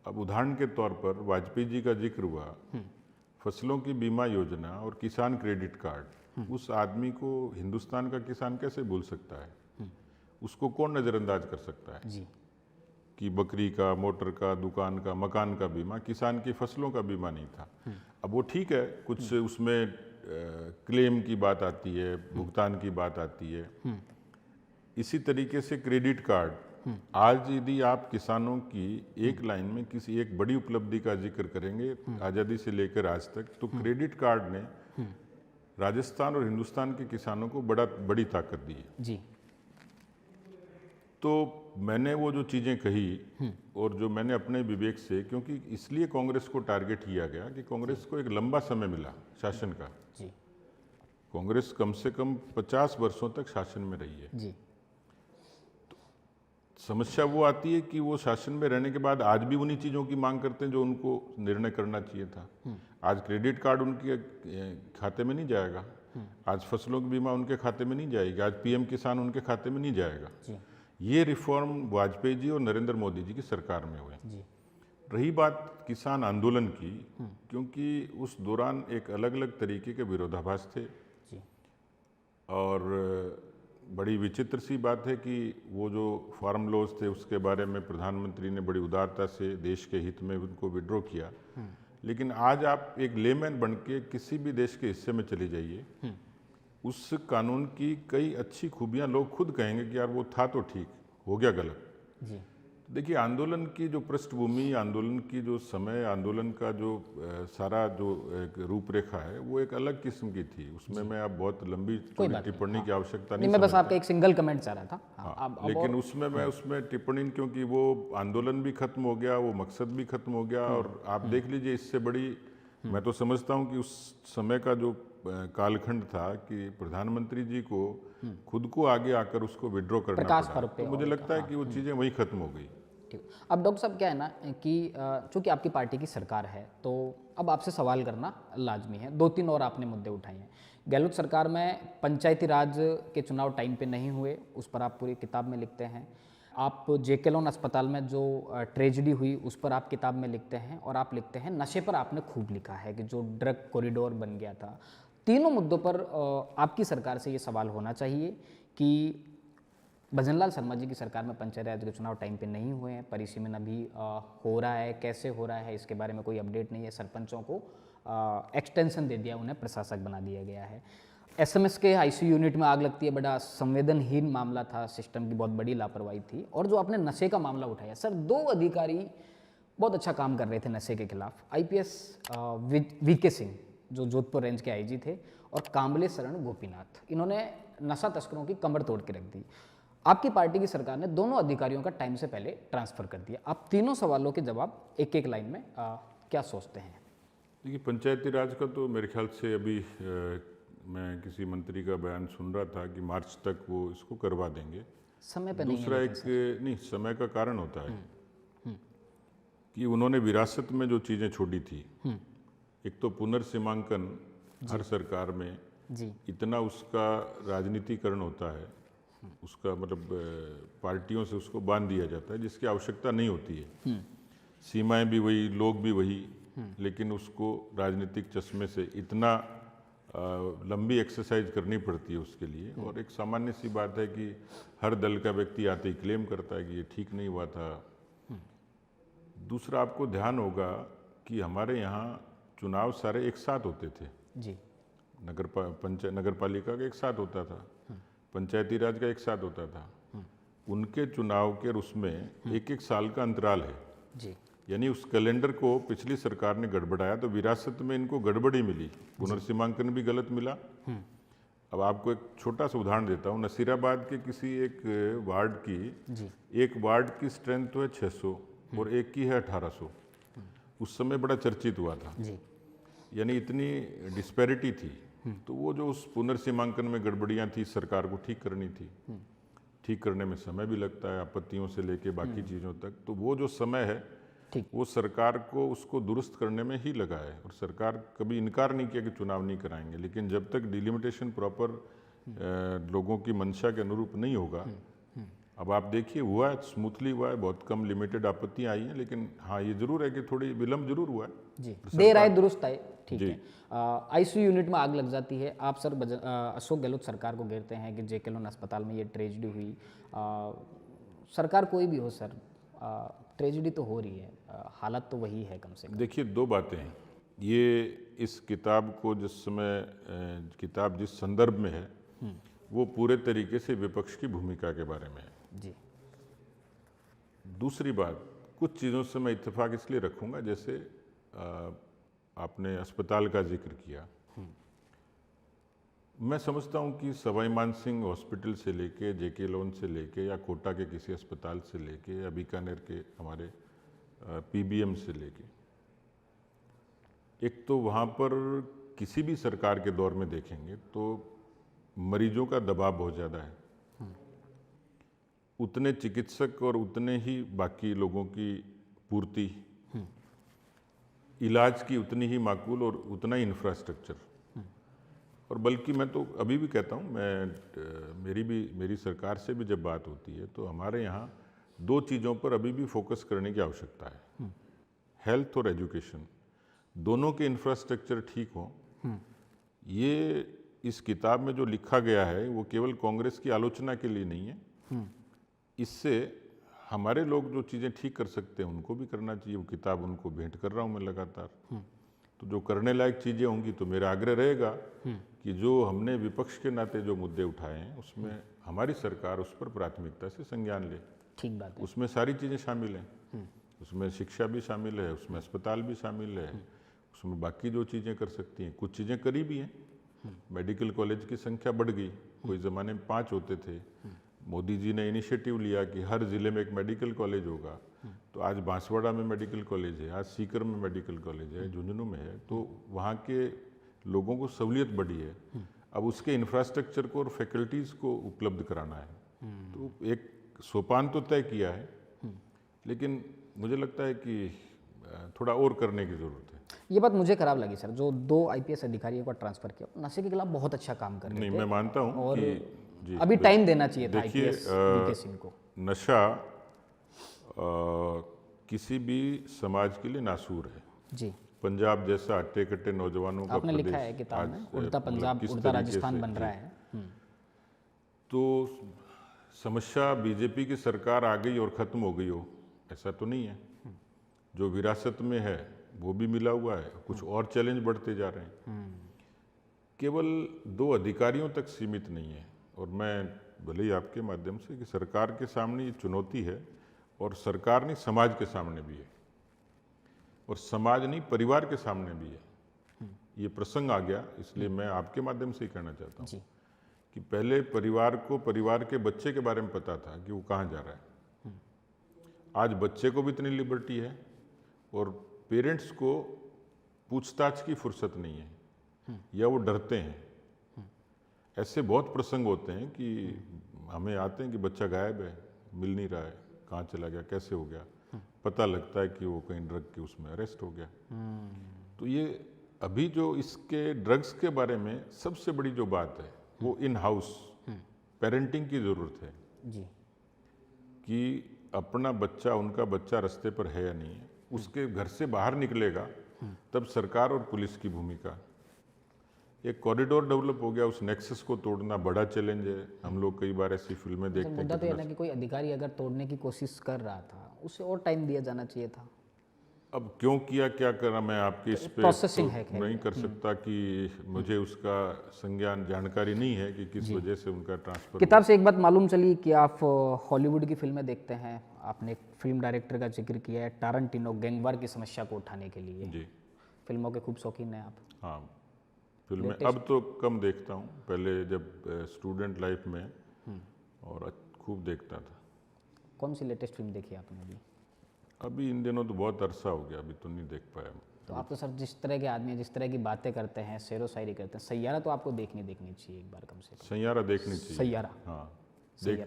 अब उदाहरण के तौर पर वाजपेयी जी का जिक्र हुआ, फसलों की बीमा योजना और किसान क्रेडिट कार्ड, उस आदमी को हिंदुस्तान का किसान कैसे भूल सकता है? उसको कौन नज़रअंदाज कर सकता है जी, कि बकरी का, मोटर का, दुकान का, मकान का बीमा, किसान की फसलों का बीमा नहीं था। अब वो ठीक है, कुछ उसमें क्लेम की बात आती है, भुगतान की बात आती है। इसी तरीके से क्रेडिट कार्ड, आज यदि आप किसानों की एक लाइन में किसी एक बड़ी उपलब्धि का जिक्र करेंगे आज़ादी से लेकर आज तक, तो क्रेडिट कार्ड ने राजस्थान और हिंदुस्तान के किसानों को बड़ी ताकत दी है। जी, तो मैंने वो जो चीज़ें कही, और जो मैंने अपने विवेक से, क्योंकि इसलिए कांग्रेस को टारगेट किया गया कि कांग्रेस को एक लंबा समय मिला शासन का। जी, कांग्रेस कम से कम 50 वर्षों तक शासन में रही है। जी, समस्या वो आती है कि वो शासन में रहने के बाद आज भी उन्हीं चीज़ों की मांग करते हैं जो उनको निर्णय करना चाहिए था। आज क्रेडिट कार्ड उनके खाते में नहीं जाएगा, आज फसलों की बीमा उनके खाते में नहीं जाएगी, आज पीएम किसान उनके खाते में नहीं जाएगा। जी, ये रिफॉर्म वाजपेयी जी और नरेंद्र मोदी जी की सरकार में हुए। जी, रही बात किसान आंदोलन की, क्योंकि उस दौरान एक अलग अलग तरीके के विरोधाभास थे, जी, और बड़ी विचित्र सी बात है कि वो जो फार्म लॉज थे उसके बारे में प्रधानमंत्री ने बड़ी उदारता से देश के हित में उनको विड्रॉ किया। लेकिन आज आप एक लेमैन बन के किसी भी देश के हिस्से में चले जाइए, उस कानून की कई अच्छी खूबियां लोग खुद कहेंगे कि यार वो था तो ठीक, हो गया गलत। जी, देखिए, आंदोलन की जो पृष्ठभूमि, आंदोलन की जो समय, आंदोलन का जो सारा जो एक रूपरेखा है, वो एक अलग किस्म की थी। उसमें मैं अब बहुत लंबी टिप्पणी की आवश्यकता नहीं, नहीं मैं बस समझता। आपका एक सिंगल कमेंट चाह रहा था। हाँ, लेकिन उसमें मैं उसमें टिप्पणी, क्योंकि वो आंदोलन भी खत्म हो गया, वो मकसद भी खत्म हो गया, और आप देख लीजिए इससे बड़ी, मैं तो समझता हूँ कि उस समय का जो कालखंड था कि प्रधानमंत्री जी को खुद को आगे आकर उसको विड्रॉ करना प्रकाश पड़ा, पर्व पे तो मुझे लगता है कि वो चीज़ें वहीं खत्म हो गई। ठीक। अब डॉक्टर साहब क्या है ना कि चूंकि आपकी पार्टी की सरकार है तो अब आपसे सवाल करना लाजमी है। 2-3 और आपने मुद्दे उठाए हैं। गहलोत सरकार में पंचायती राज के चुनाव टाइम पे नहीं हुए, उस पर आप पूरी किताब में लिखते हैं। आप जेके लोन अस्पताल में जो ट्रेजेडी हुई उस पर आप किताब में लिखते हैं, और आप लिखते हैं नशे पर आपने खूब लिखा है कि जो ड्रग कॉरिडोर बन गया था। तीनों मुद्दों पर आपकी सरकार से ये सवाल होना चाहिए कि भजनलाल शर्मा जी की सरकार में पंचायत राज के चुनाव टाइम पे नहीं हुए हैं, परिसीमन अभी हो रहा है, कैसे हो रहा है इसके बारे में कोई अपडेट नहीं है। सरपंचों को एक्सटेंशन दे दिया, उन्हें प्रशासक बना दिया गया है। एसएमएस के आईसीयू यूनिट में आग लगती है, बड़ा संवेदनहीन मामला था, सिस्टम की बहुत बड़ी लापरवाही थी। और जो आपने नशे का मामला उठाया सर, 2 अधिकारी बहुत अच्छा काम कर रहे थे नशे के खिलाफ, आईपीएस वीके सिंह जो जोधपुर रेंज के आईजी थे, और कांबले शरण गोपीनाथ, इन्होंने नशा तस्करों की कमर तोड़ के रख दी। आपकी पार्टी की सरकार ने दोनों अधिकारियों का टाइम से पहले ट्रांसफर कर दिया। आप तीनों सवालों के जवाब एक एक लाइन में क्या सोचते हैं? देखिए, पंचायती राज का तो मेरे ख्याल से अभी मैं किसी मंत्री का बयान सुन रहा था कि मार्च तक वो इसको करवा देंगे। समय पे नहीं दूसरा है एक नहीं, समय का कारण होता है कि उन्होंने विरासत में जो चीज़ें छोड़ी थी, एक तो पुनर्सीमांकन हर सरकार में जी इतना उसका राजनीतिकरण होता है, उसका मतलब पार्टियों से उसको बांध दिया जाता है जिसकी आवश्यकता नहीं होती है। सीमाएं भी वही, लोग भी वही, लेकिन उसको राजनीतिक चश्मे से इतना लंबी एक्सरसाइज करनी पड़ती है उसके लिए। और एक सामान्य सी बात है कि हर दल का व्यक्ति आते ही क्लेम करता है कि ये ठीक नहीं हुआ था। दूसरा, आपको ध्यान होगा कि हमारे यहाँ चुनाव सारे एक साथ होते थे जी नगर पालिका का एक साथ होता था, पंचायती राज का एक साथ होता था। उनके चुनाव के और उसमें एक एक साल का अंतराल है जी यानी उस कैलेंडर को पिछली सरकार ने गड़बड़ाया तो विरासत में इनको गड़बड़ी मिली, पुनर्सीमांकन भी गलत मिला। अब आपको एक छोटा सा उदाहरण देता हूँ। नसीराबाद के किसी एक वार्ड की जी एक वार्ड की स्ट्रेंथ तो है 600 और एक की है 1800। उस समय बड़ा चर्चित हुआ था, जी यानी इतनी डिस्पैरिटी थी। तो वो जो उस पुनर्सीमांकन में गड़बड़ियाँ थी, सरकार को ठीक करनी थी। ठीक करने में समय भी लगता है, आपत्तियों से लेके बाकी चीज़ों तक। तो वो जो समय है ठीक वो सरकार को उसको दुरुस्त करने में ही लगा है। और सरकार कभी इनकार नहीं किया कि चुनाव नहीं कराएंगे, लेकिन जब तक डिलिमिटेशन प्रॉपर लोगों की मंशा के अनुरूप नहीं होगा। अब आप देखिए, हुआ है, स्मूथली हुआ है, बहुत कम लिमिटेड आपत्तियां आई हैं, लेकिन हाँ ये जरूर है कि थोड़ी विलम्ब जरूर हुआ है। जी, देर आए दुरुस्त आए, ठीक जी। है। आईसीयू यूनिट में आग लग जाती है, आप सर अशोक गहलोत सरकार को घेरते हैं कि जेके लोन अस्पताल में ये ट्रेजिडी हुई। सरकार कोई भी हो सर, ट्रेजिडी तो हो रही है, हालत तो वही है कम से कम। देखिए, 2 बातें हैं। ये इस किताब को जिस समय किताब जिस संदर्भ में है वो पूरे तरीके से विपक्ष की भूमिका के बारे में है। जी दूसरी बात, कुछ चीज़ों से मैं इत्तेफाक इसलिए रखूंगा, जैसे आपने अस्पताल का जिक्र किया। मैं समझता हूं कि सवाई मानसिंह हॉस्पिटल से लेके, जेके लोन से लेके, या कोटा के किसी अस्पताल से लेके, या बीकानेर के हमारे पीबीएम से लेके, एक तो वहाँ पर किसी भी सरकार के दौर में देखेंगे तो मरीजों का दबाव बहुत ज़्यादा है। उतने चिकित्सक और उतने ही बाकी लोगों की पूर्ति, इलाज की उतनी ही माकूल और उतना ही इंफ्रास्ट्रक्चर। और बल्कि मैं तो अभी भी कहता हूँ, मेरी सरकार से भी जब बात होती है तो हमारे यहाँ 2 चीज़ों पर अभी भी फोकस करने की आवश्यकता है, हेल्थ और एजुकेशन। दोनों के इंफ्रास्ट्रक्चर ठीक हों। ये इस किताब में जो लिखा गया है वो केवल कांग्रेस की आलोचना के लिए नहीं है। इससे हमारे लोग जो चीज़ें ठीक कर सकते हैं उनको भी करना चाहिए। वो किताब उनको भेंट कर रहा हूँ मैं लगातार। तो जो करने लायक चीज़ें होंगी तो मेरा आग्रह रहेगा कि जो हमने विपक्ष के नाते जो मुद्दे उठाए हैं उसमें हमारी सरकार उस पर प्राथमिकता से संज्ञान ले। ठीक बात है। उसमें सारी चीज़ें शामिल हैं, उसमें शिक्षा भी शामिल है, उसमें अस्पताल भी शामिल है, उसमें बाकी जो चीज़ें कर सकती हैं, कुछ चीज़ें करी भी हैं। मेडिकल कॉलेज की संख्या बढ़ गई, कोई ज़माने में 5 होते थे। मोदी जी ने इनिशिएटिव लिया कि हर ज़िले में एक मेडिकल कॉलेज होगा। तो आज बांसवाड़ा में मेडिकल कॉलेज है, आज सीकर में मेडिकल कॉलेज है, झुंझुनू में है। तो वहाँ के लोगों को सहूलियत बढ़ी है। अब उसके इंफ्रास्ट्रक्चर को और फैकल्टीज़ को उपलब्ध कराना है। तो एक सोपान तो तय किया है, लेकिन मुझे लगता है कि थोड़ा और करने की ज़रूरत है। ये बात मुझे खराब लगी सर, जो 2 आईपीएस अधिकारियों का ट्रांसफर किया, नशे के खिलाफ बहुत अच्छा काम कर रहे नहीं, थे। मैं मानता हूँ और कि जी अभी टाइम देना चाहिए था देखिए, आईपीएस वीके सिंह को। नशा किसी भी समाज के लिए नासूर है। जी, पंजाब जैसा हट्टे कट्टे नौजवानों का आपने प्रदेश लिखा है किताब आज में, उड़ता मतलब पंजाब किस उड़ता तरीके राजस्थान से बन जी, रहा है। तो समस्या बीजेपी की सरकार आ गई और ख़त्म हो गई हो, ऐसा तो नहीं है। जो विरासत में है वो भी मिला हुआ है, कुछ और चैलेंज बढ़ते जा रहे हैं। केवल 2 अधिकारियों तक सीमित नहीं है। और मैं भले ही आपके माध्यम से कि सरकार के सामने ये चुनौती है, और सरकार नहीं समाज के सामने भी है, और समाज नहीं परिवार के सामने भी है। ये प्रसंग आ गया, इसलिए मैं आपके माध्यम से ही कहना चाहता हूँ जी, कि पहले परिवार को परिवार के बच्चे के बारे में पता था कि वो कहाँ जा रहा है। आज बच्चे को भी इतनी लिबर्टी है और पेरेंट्स को पूछताछ की फुर्सत नहीं है, या वो डरते हैं। ऐसे बहुत प्रसंग होते हैं कि हमें आते हैं कि बच्चा गायब है, मिल नहीं रहा है, कहाँ चला गया, कैसे हो गया। पता लगता है कि वो कहीं ड्रग के उसमें अरेस्ट हो गया। तो ये अभी जो इसके ड्रग्स के बारे में सबसे बड़ी जो बात है वो इन हाउस पेरेंटिंग की ज़रूरत है, जी, कि अपना बच्चा, उनका बच्चा रास्ते पर है या नहीं है। उसके घर से बाहर निकलेगा तब सरकार और पुलिस की भूमिका। एक कॉरिडोर डेवलप हो गया, उस नेक्सस को तोड़ना बड़ा चैलेंज है। हम लोग कई बार ऐसी फिल्में सर देखते हैं। मुद्दा तो यह ना कि कोई अधिकारी अगर तोड़ने की कोशिश कर रहा था, उसे और टाइम दिया जाना चाहिए था। अब क्यों किया, क्या करा, मैं आपके इस पे प्रोसेसिंग तो है खैर। नहीं कर सकता कि मुझे उसका संज्ञान जानकारी नहीं है कि किस वजह से उनका ट्रांसफर किताब से एक बात मालूम चली कि आप हॉलीवुड की फिल्में देखते हैं। आपने एक फिल्म डायरेक्टर का जिक्र किया है, टारंटिनो, गैंगवार की समस्या को उठाने के लिए। जी फिल्मों के खूब शौकीन हैं आप। हाँ, फिल्में अब तो कम देखता हूँ, पहले जब स्टूडेंट लाइफ में और खूब देखता था। कौन सी लेटेस्ट फिल्म देखी आपने अभी? अभी इन दिनों तो बहुत अरसा हो गया, अभी तो नहीं देख पाया। तो आप तो सर जिस तरह के आदमी हैं, जिस तरह की बातें करते हैं, शेरो शायरी करते हैं, सैयारा तो आपको देखनी चाहिए एक बार कम से कम। सैयारा देखनी चाहिए। सैयारा, हाँ,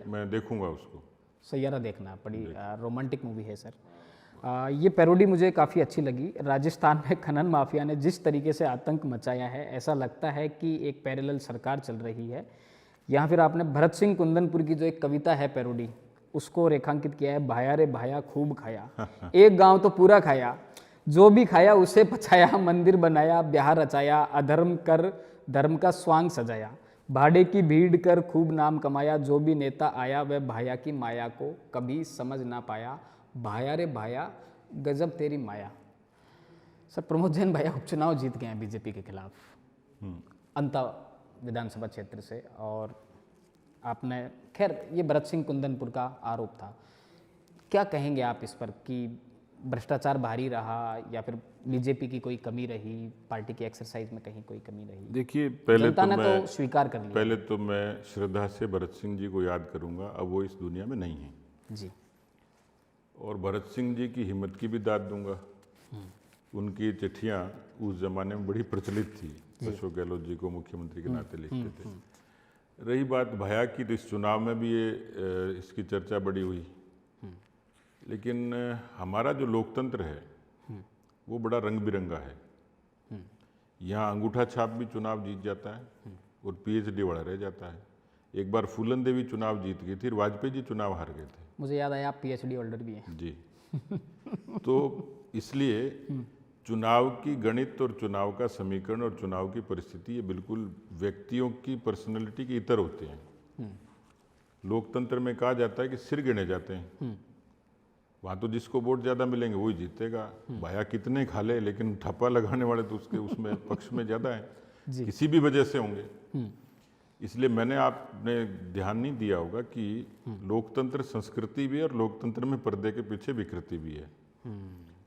मैं देखूंगा उसको। सैयारा देखना, बड़ी रोमांटिक मूवी है सर। ये पैरोडी मुझे काफ़ी अच्छी लगी। राजस्थान में खनन माफिया ने जिस तरीके से आतंक मचाया है, ऐसा लगता है कि एक पैरेलल सरकार चल रही है। यहाँ फिर आपने भरत सिंह कुंदनपुर की जो एक कविता है पैरोडी, उसको रेखांकित किया है। भाया रे भाया खूब खाया, एक गांव तो पूरा खाया, जो भी खाया उसे पचाया, मंदिर बनाया, ब्याह रचाया, अधर्म कर धर्म का स्वांग सजाया, भाड़े की भीड़ कर खूब नाम कमाया, जो भी नेता आया वह भाया की माया को कभी समझ ना पाया, भाया रे भाया गजब तेरी माया। सर प्रमोद जैन भैया उपचुनाव जीत गए हैं बीजेपी के खिलाफ अंता विधानसभा क्षेत्र से, और आपने खैर ये भरत सिंह कुंदनपुर का आरोप था, क्या कहेंगे आप इस पर कि भ्रष्टाचार भारी रहा या फिर बीजेपी की कोई कमी रही, पार्टी की एक्सरसाइज में कहीं कोई कमी रही? देखिए, पहले जनता तो ने मैं तो स्वीकार कर लिया। पहले तो मैं श्रद्धा से भरत सिंह जी को याद करूंगा। अब वो इस दुनिया में नहीं है जी, और भरत सिंह जी की हिम्मत की भी दाद दूंगा। उनकी चिट्ठियां उस जमाने में बड़ी प्रचलित थी, अशोक गहलोत जी को मुख्यमंत्री के नाते लिखते थे। रही बात भया की, तो इस चुनाव में भी इसकी चर्चा बड़ी हुई। लेकिन हमारा जो लोकतंत्र है वो बड़ा रंग बिरंगा है। यहाँ अंगूठा छाप भी चुनाव जीत जाता है और पीएचडी वाला रह जाता है। एक बार फूलन देवी चुनाव जीत गई थी, वाजपेयी जी चुनाव हार गए थे। मुझे याद आया आप पीएचडी होल्डर भी हैं। जी तो इसलिए चुनाव की गणित और चुनाव का समीकरण और चुनाव की परिस्थिति ये बिल्कुल व्यक्तियों की पर्सनैलिटी के इतर होते हैं। लोकतंत्र में कहा जाता है कि सिर गिने जाते हैं। वहाँ तो जिसको वोट ज़्यादा मिलेंगे वही जीतेगा, भाया कितने खा ले, लेकिन ठप्पा लगाने वाले तो उसके उसमें पक्ष में ज़्यादा हैं, किसी भी वजह से होंगे। इसलिए मैंने आपने ध्यान नहीं दिया होगा कि लोकतंत्र संस्कृति भी है और लोकतंत्र में पर्दे के पीछे विकृति भी है,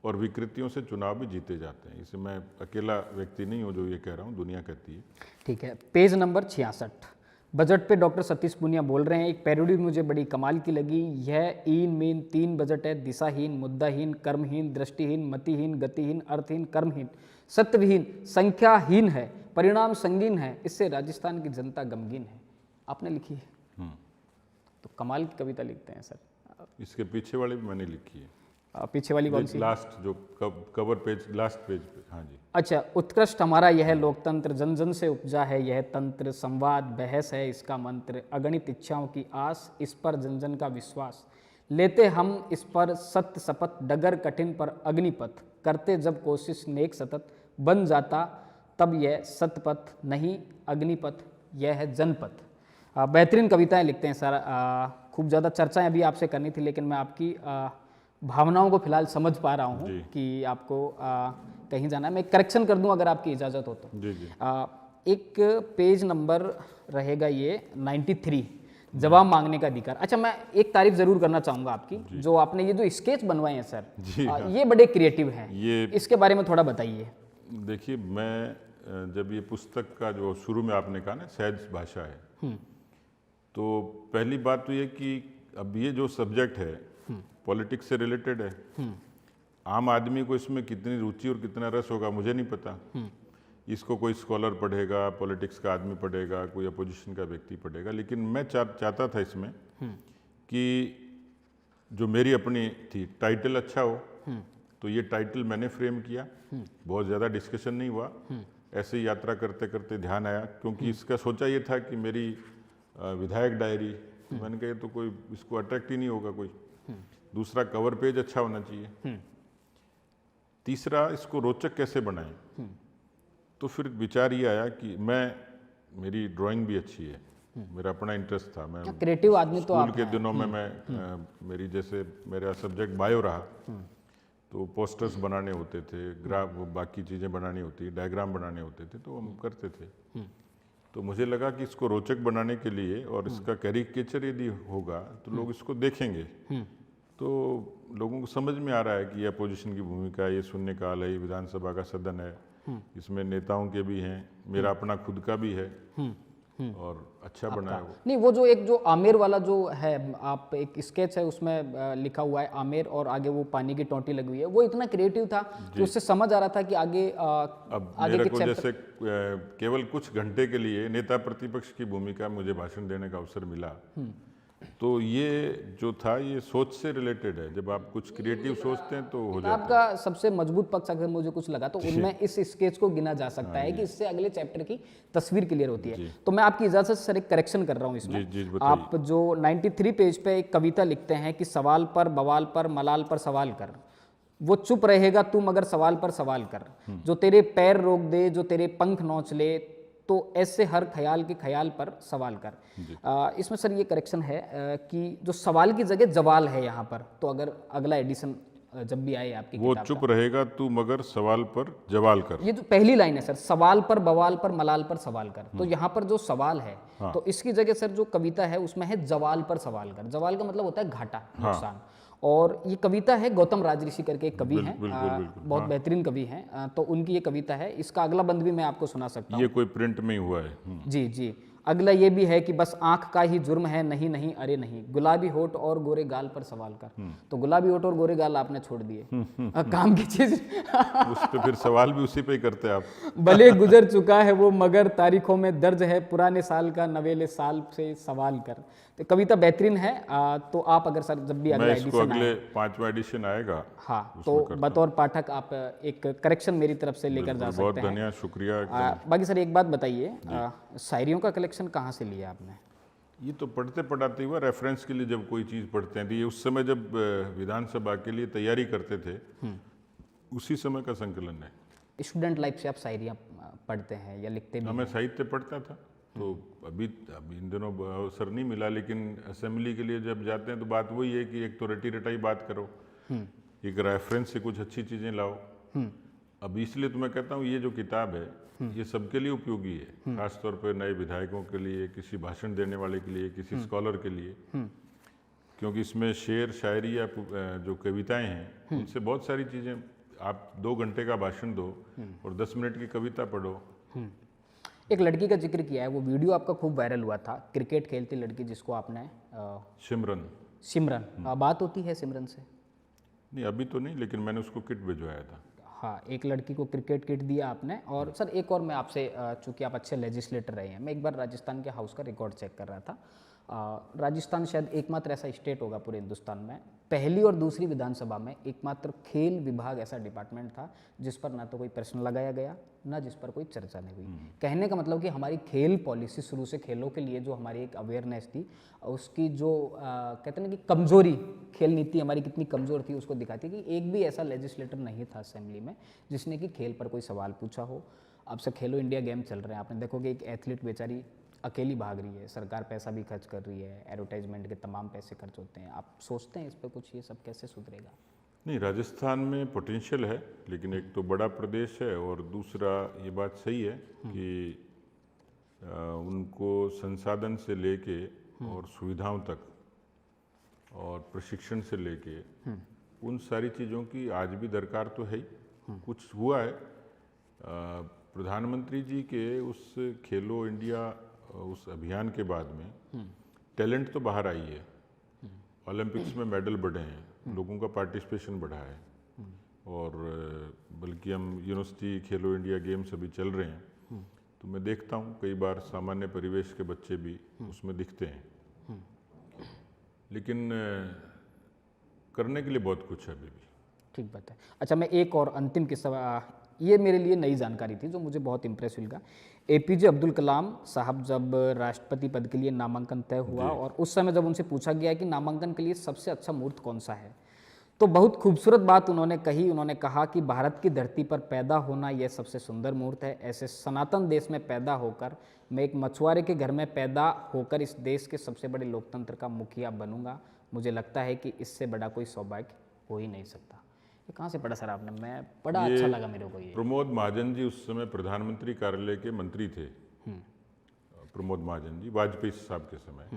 और विकृतियों से चुनाव भी जीते जाते हैं। इसे मैं अकेला व्यक्ति नहीं हूँ जो ये कह रहा हूँ, दुनिया कहती है। ठीक है, पेज नंबर 66 बजट पे डॉक्टर सतीश पुनिया बोल रहे हैं। एक पैरोडी मुझे बड़ी कमाल की लगी। यह ईन मीन 3 बजट है, दिशाहीन, मुद्दाहीन, कर्महीन, दृष्टिहीन, मतिहीन, गतिहीन, अर्थहीन, कर्महीन, सत्यविहीन, संख्याहीन है, परिणाम संगीन है, इससे राजस्थान की जनता गमगीन है। आपने लिखी है, तो कमाल की कविता लिखते हैं सर। इसके पीछे वाली भी मैंने लिखी है। पीछे वाली कौन सी? लास्ट जो कवर पेज, लास्ट पेज पे, हाँ जी। अच्छा, उत्कृष्ट हमारा यह लोकतंत्र, जन जन से उपजा है यह तंत्र, संवाद बहस है इसका मंत्र, अगणित इच्छाओं की आस, इस पर जन जन का विश्वास, लेते हम इस पर सत्य शपथ, डगर कठिन पर अग्निपथ, करते जब कोशिश नेक सतत, बन जाता तब यह सतपथ, नहीं अग्निपथ यह है जनपथ। बेहतरीन कविताएं लिखते हैं सर। खूब ज़्यादा चर्चाएं अभी आपसे करनी थी, लेकिन मैं आपकी भावनाओं को फिलहाल समझ पा रहा हूँ कि आपको कहीं जाना है। मैं करेक्शन कर दूं अगर आपकी इजाज़त हो तो। जी जी। एक पेज नंबर रहेगा ये 93, जवाब मांगने का अधिकार। अच्छा, मैं एक तारीफ ज़रूर करना चाहूँगा आपकी, जो आपने ये जो स्केच बनवाए हैं सर, ये बड़े क्रिएटिव हैं। इसके बारे में थोड़ा बताइए। देखिए, मैं जब ये पुस्तक का जो शुरू में आपने कहा ना सहज भाषा है, तो पहली बात तो ये कि अब ये जो सब्जेक्ट है पॉलिटिक्स से रिलेटेड है। आम आदमी को इसमें कितनी रुचि और कितना रस होगा मुझे नहीं पता। इसको कोई स्कॉलर पढ़ेगा, पॉलिटिक्स का आदमी पढ़ेगा, कोई अपोजिशन का व्यक्ति पढ़ेगा, लेकिन मैं चाहता था इसमें कि जो मेरी अपनी थी टाइटल अच्छा हो, तो ये टाइटल मैंने फ्रेम किया। बहुत ज़्यादा डिस्कशन नहीं हुआ, ऐसे ही यात्रा करते करते ध्यान आया, क्योंकि इसका सोचा ये था कि मेरी विधायक डायरी, तो मैंने कहा तो कोई इसको अट्रैक्ट ही नहीं होगा कोई। दूसरा, कवर पेज अच्छा होना चाहिए। तीसरा, इसको रोचक कैसे बनाएं। तो फिर विचार ये आया कि मेरी ड्राइंग भी अच्छी है, मेरा अपना इंटरेस्ट था। मैं क्रिएटिव आदमी तो स्कूल के दिनों में मैं मेरी जैसे मेरा सब्जेक्ट बायो रहा, तो पोस्टर्स बनाने होते थे, ग्राफ, बाकी चीज़ें बनानी होती, डायग्राम बनाने होते थे, तो हम करते थे। तो मुझे लगा कि इसको रोचक बनाने के लिए और इसका कैरिकेचर यदि होगा तो लोग इसको देखेंगे, तो लोगों को समझ में आ रहा है कि ये अपोजिशन की भूमिका है, ये शून्यकाल है, ये विधानसभा का सदन है, इसमें नेताओं के भी हैं, मेरा अपना खुद का भी है, और अच्छा बनाया वो। नहीं, वो जो एक जो आमेर वाला जो है, आप एक स्केच है उसमें लिखा हुआ है आमेर और आगे वो पानी की टोंटी लगी हुई है, वो इतना क्रिएटिव था कि उससे समझ आ रहा था कि आगे अब आगे मेरे के को चैप्टर। जैसे केवल कुछ घंटे के लिए नेता प्रतिपक्ष की भूमिका मुझे भाषण देने का अवसर मिला, तो ये जो था ये सोच से रिलेटेड है। जब आप कुछ क्रिएटिव सोचते हैं तो हो जाता है। आपका सबसे मजबूत पक्ष अगर मुझे कुछ लगा तो उनमें इस स्केच को गिना जा सकता है कि इससे अगले चैप्टर की तस्वीर क्लियर होती है। तो मैं आपकी इजाजत से सर एक करेक्शन कर रहा हूँ इसमें। जी, आप जो 93 पेज पे एक कविता लिखते हैं कि सवाल पर बवाल पर मलाल पर सवाल कर, वो चुप रहेगा तू मगर सवाल पर सवाल कर, जो तेरे पैर रोक दे, जो तेरे पंख नोच ले, तो ऐसे हर ख्याल के ख्याल पर सवाल कर। इसमें सर ये करेक्शन है कि जो सवाल की जगह जवाल है यहाँ पर, तो अगर अगला एडिशन जब भी आए आपकी वो किताब चुप रहेगा तू मगर सवाल पर जवाल कर। ये जो पहली लाइन है सर, सवाल पर बवाल पर मलाल पर सवाल कर, तो यहाँ पर जो सवाल है तो इसकी जगह सर जो कविता है उसमें है जवाल पर सवाल कर। जवाल का मतलब होता है घाटा, नुकसान। और ये कविता है गौतम राजऋषि करके एक कवि हैं, बहुत बेहतरीन कवि हैं, तो उनकी ये कविता है। इसका अगला बंद भी मैं आपको सुना सकता हूँ। ये कोई प्रिंट में ही हुआ है। जी जी। अगला ये भी है कि बस आंख का ही जुर्म है, नहीं नहीं अरे नहीं, गुलाबी होठ और गोरे गाल पर सवाल कर। तो गुलाबी होठ और गोरे गाल आपने छोड़ दिए, काम की चीज। उस पे फिर सवाल भी उसी पे ही करते हैं आप। भले गुजर चुका है वो मगर तारीखों में दर्ज है, पुराने साल का नवेले साल से सवाल कर। तो कविता बेहतरीन है। तो आप अगर सर जब भी अगला एडिशन अगले 5वां एडिशन आएगा, हाँ, तो बतौर पाठक आप एक करेक्शन मेरी तरफ से लेकर जा सकते हैं। बहुत धन्यवाद, शुक्रिया। बाकी सर एक बात बताइए, शायरियों का कलेक्शन कहाँ से लिया आपने? ये तो पढ़ते पढ़ाते हुआ, रेफरेंस के लिए जब कोई चीज़ पढ़ते हैं, तो ये उस समय जब विधानसभा के लिए तैयारी करते थे उसी समय का संकलन है। स्टूडेंट लाइफ से आप शायरियाँ पढ़ते हैं या लिखते भी? मैं साहित्य पढ़ता था, तो अभी इन दिनों अवसर नहीं मिला, लेकिन असेंबली के लिए जब जाते हैं तो बात वही है कि एक तो रटी रटाई बात करो, एक रेफरेंस से कुछ अच्छी चीज़ें लाओ। अब इसलिए तो मैं कहता हूँ ये जो किताब है ये सबके लिए उपयोगी है, खासतौर पर नए विधायकों के लिए, किसी भाषण देने वाले के लिए, किसी स्कॉलर के लिए, क्योंकि इसमें शेर शायरी या जो कविताएं हैं उनसे बहुत सारी चीज़ें, आप 2 घंटे का भाषण दो और 10 मिनट की कविता पढ़ो। एक लड़की का जिक्र किया है, वो वीडियो आपका खूब वायरल हुआ था, क्रिकेट खेलती लड़की जिसको आपने सिमरन बात होती है सिमरन से? नहीं, अभी तो नहीं, लेकिन मैंने उसको किट भिजवाया था। हाँ, एक लड़की को क्रिकेट किट दिया आपने। और सर एक और मैं आपसे, चूंकि आप अच्छे लेजिस्लेटर रहे हैं, मैं एक बार राजस्थान के हाउस का रिकॉर्ड चेक कर रहा था। राजस्थान शायद एकमात्र ऐसा स्टेट होगा पूरे हिंदुस्तान में पहली और दूसरी विधानसभा में एकमात्र खेल विभाग ऐसा डिपार्टमेंट था जिस पर ना तो कोई प्रश्न लगाया गया, ना जिस पर कोई चर्चा नहीं हुई। कहने का मतलब कि हमारी खेल पॉलिसी शुरू से खेलों के लिए जो हमारी एक अवेयरनेस थी, उसकी जो कहते हैं ना कि कमजोरी, खेल नीति हमारी कितनी कमज़ोर थी उसको दिखाती कि एक भी ऐसा लेजिस्लेटर नहीं था असेंबली में जिसने कि खेल पर कोई सवाल पूछा हो। अब से खेलो इंडिया गेम चल रहे हैं, आपने देखोगे एक एथलीट बेचारी अकेली भाग रही है, सरकार पैसा भी खर्च कर रही है, एडवर्टाइजमेंट के तमाम पैसे खर्च होते हैं। आप सोचते हैं इस पर कुछ, ये सब कैसे सुधरेगा? नहीं, राजस्थान में पोटेंशियल है, लेकिन एक तो बड़ा प्रदेश है और दूसरा ये बात सही है कि उनको संसाधन से लेके और सुविधाओं तक और प्रशिक्षण से लेके उन सारी चीज़ों की आज भी दरकार तो है ही। कुछ हुआ है, प्रधानमंत्री जी के उस खेलो इंडिया उस अभियान के बाद में टैलेंट तो बाहर आई है, ओलंपिक्स में मेडल बढ़े हैं, लोगों का पार्टिसिपेशन बढ़ा है, और बल्कि हम यूनिवर्सिटी खेलो इंडिया गेम्स अभी चल रहे हैं तो मैं देखता हूँ कई बार सामान्य परिवेश के बच्चे भी उसमें दिखते हैं, लेकिन करने के लिए बहुत कुछ है अभी भी। ठीक बात है। अच्छा, मैं एक और अंतिम किस्सा, ये मेरे लिए नई जानकारी थी जो मुझे बहुत इम्प्रेस हुई। एपीजे अब्दुल कलाम साहब जब राष्ट्रपति पद के लिए नामांकन तय हुआ और उस समय जब उनसे पूछा गया कि नामांकन के लिए सबसे अच्छा मुहूर्त कौन सा है, तो बहुत खूबसूरत बात उन्होंने कही। उन्होंने कहा कि भारत की धरती पर पैदा होना यह सबसे सुंदर मुहूर्त है। ऐसे सनातन देश में पैदा होकर मैं एक मछुआरे के घर में पैदा होकर इस देश के सबसे बड़े लोकतंत्र का मुखिया बनूंगा। मुझे लगता है कि इससे बड़ा कोई सौभाग्य हो ही नहीं सकता। ये कहाँ से पढ़ा सर आपने? मैं बड़ा अच्छा लगा मेरे को ये। प्रमोद महाजन जी उस समय प्रधानमंत्री कार्यालय के मंत्री थे, प्रमोद महाजन जी, वाजपेयी साहब के समय।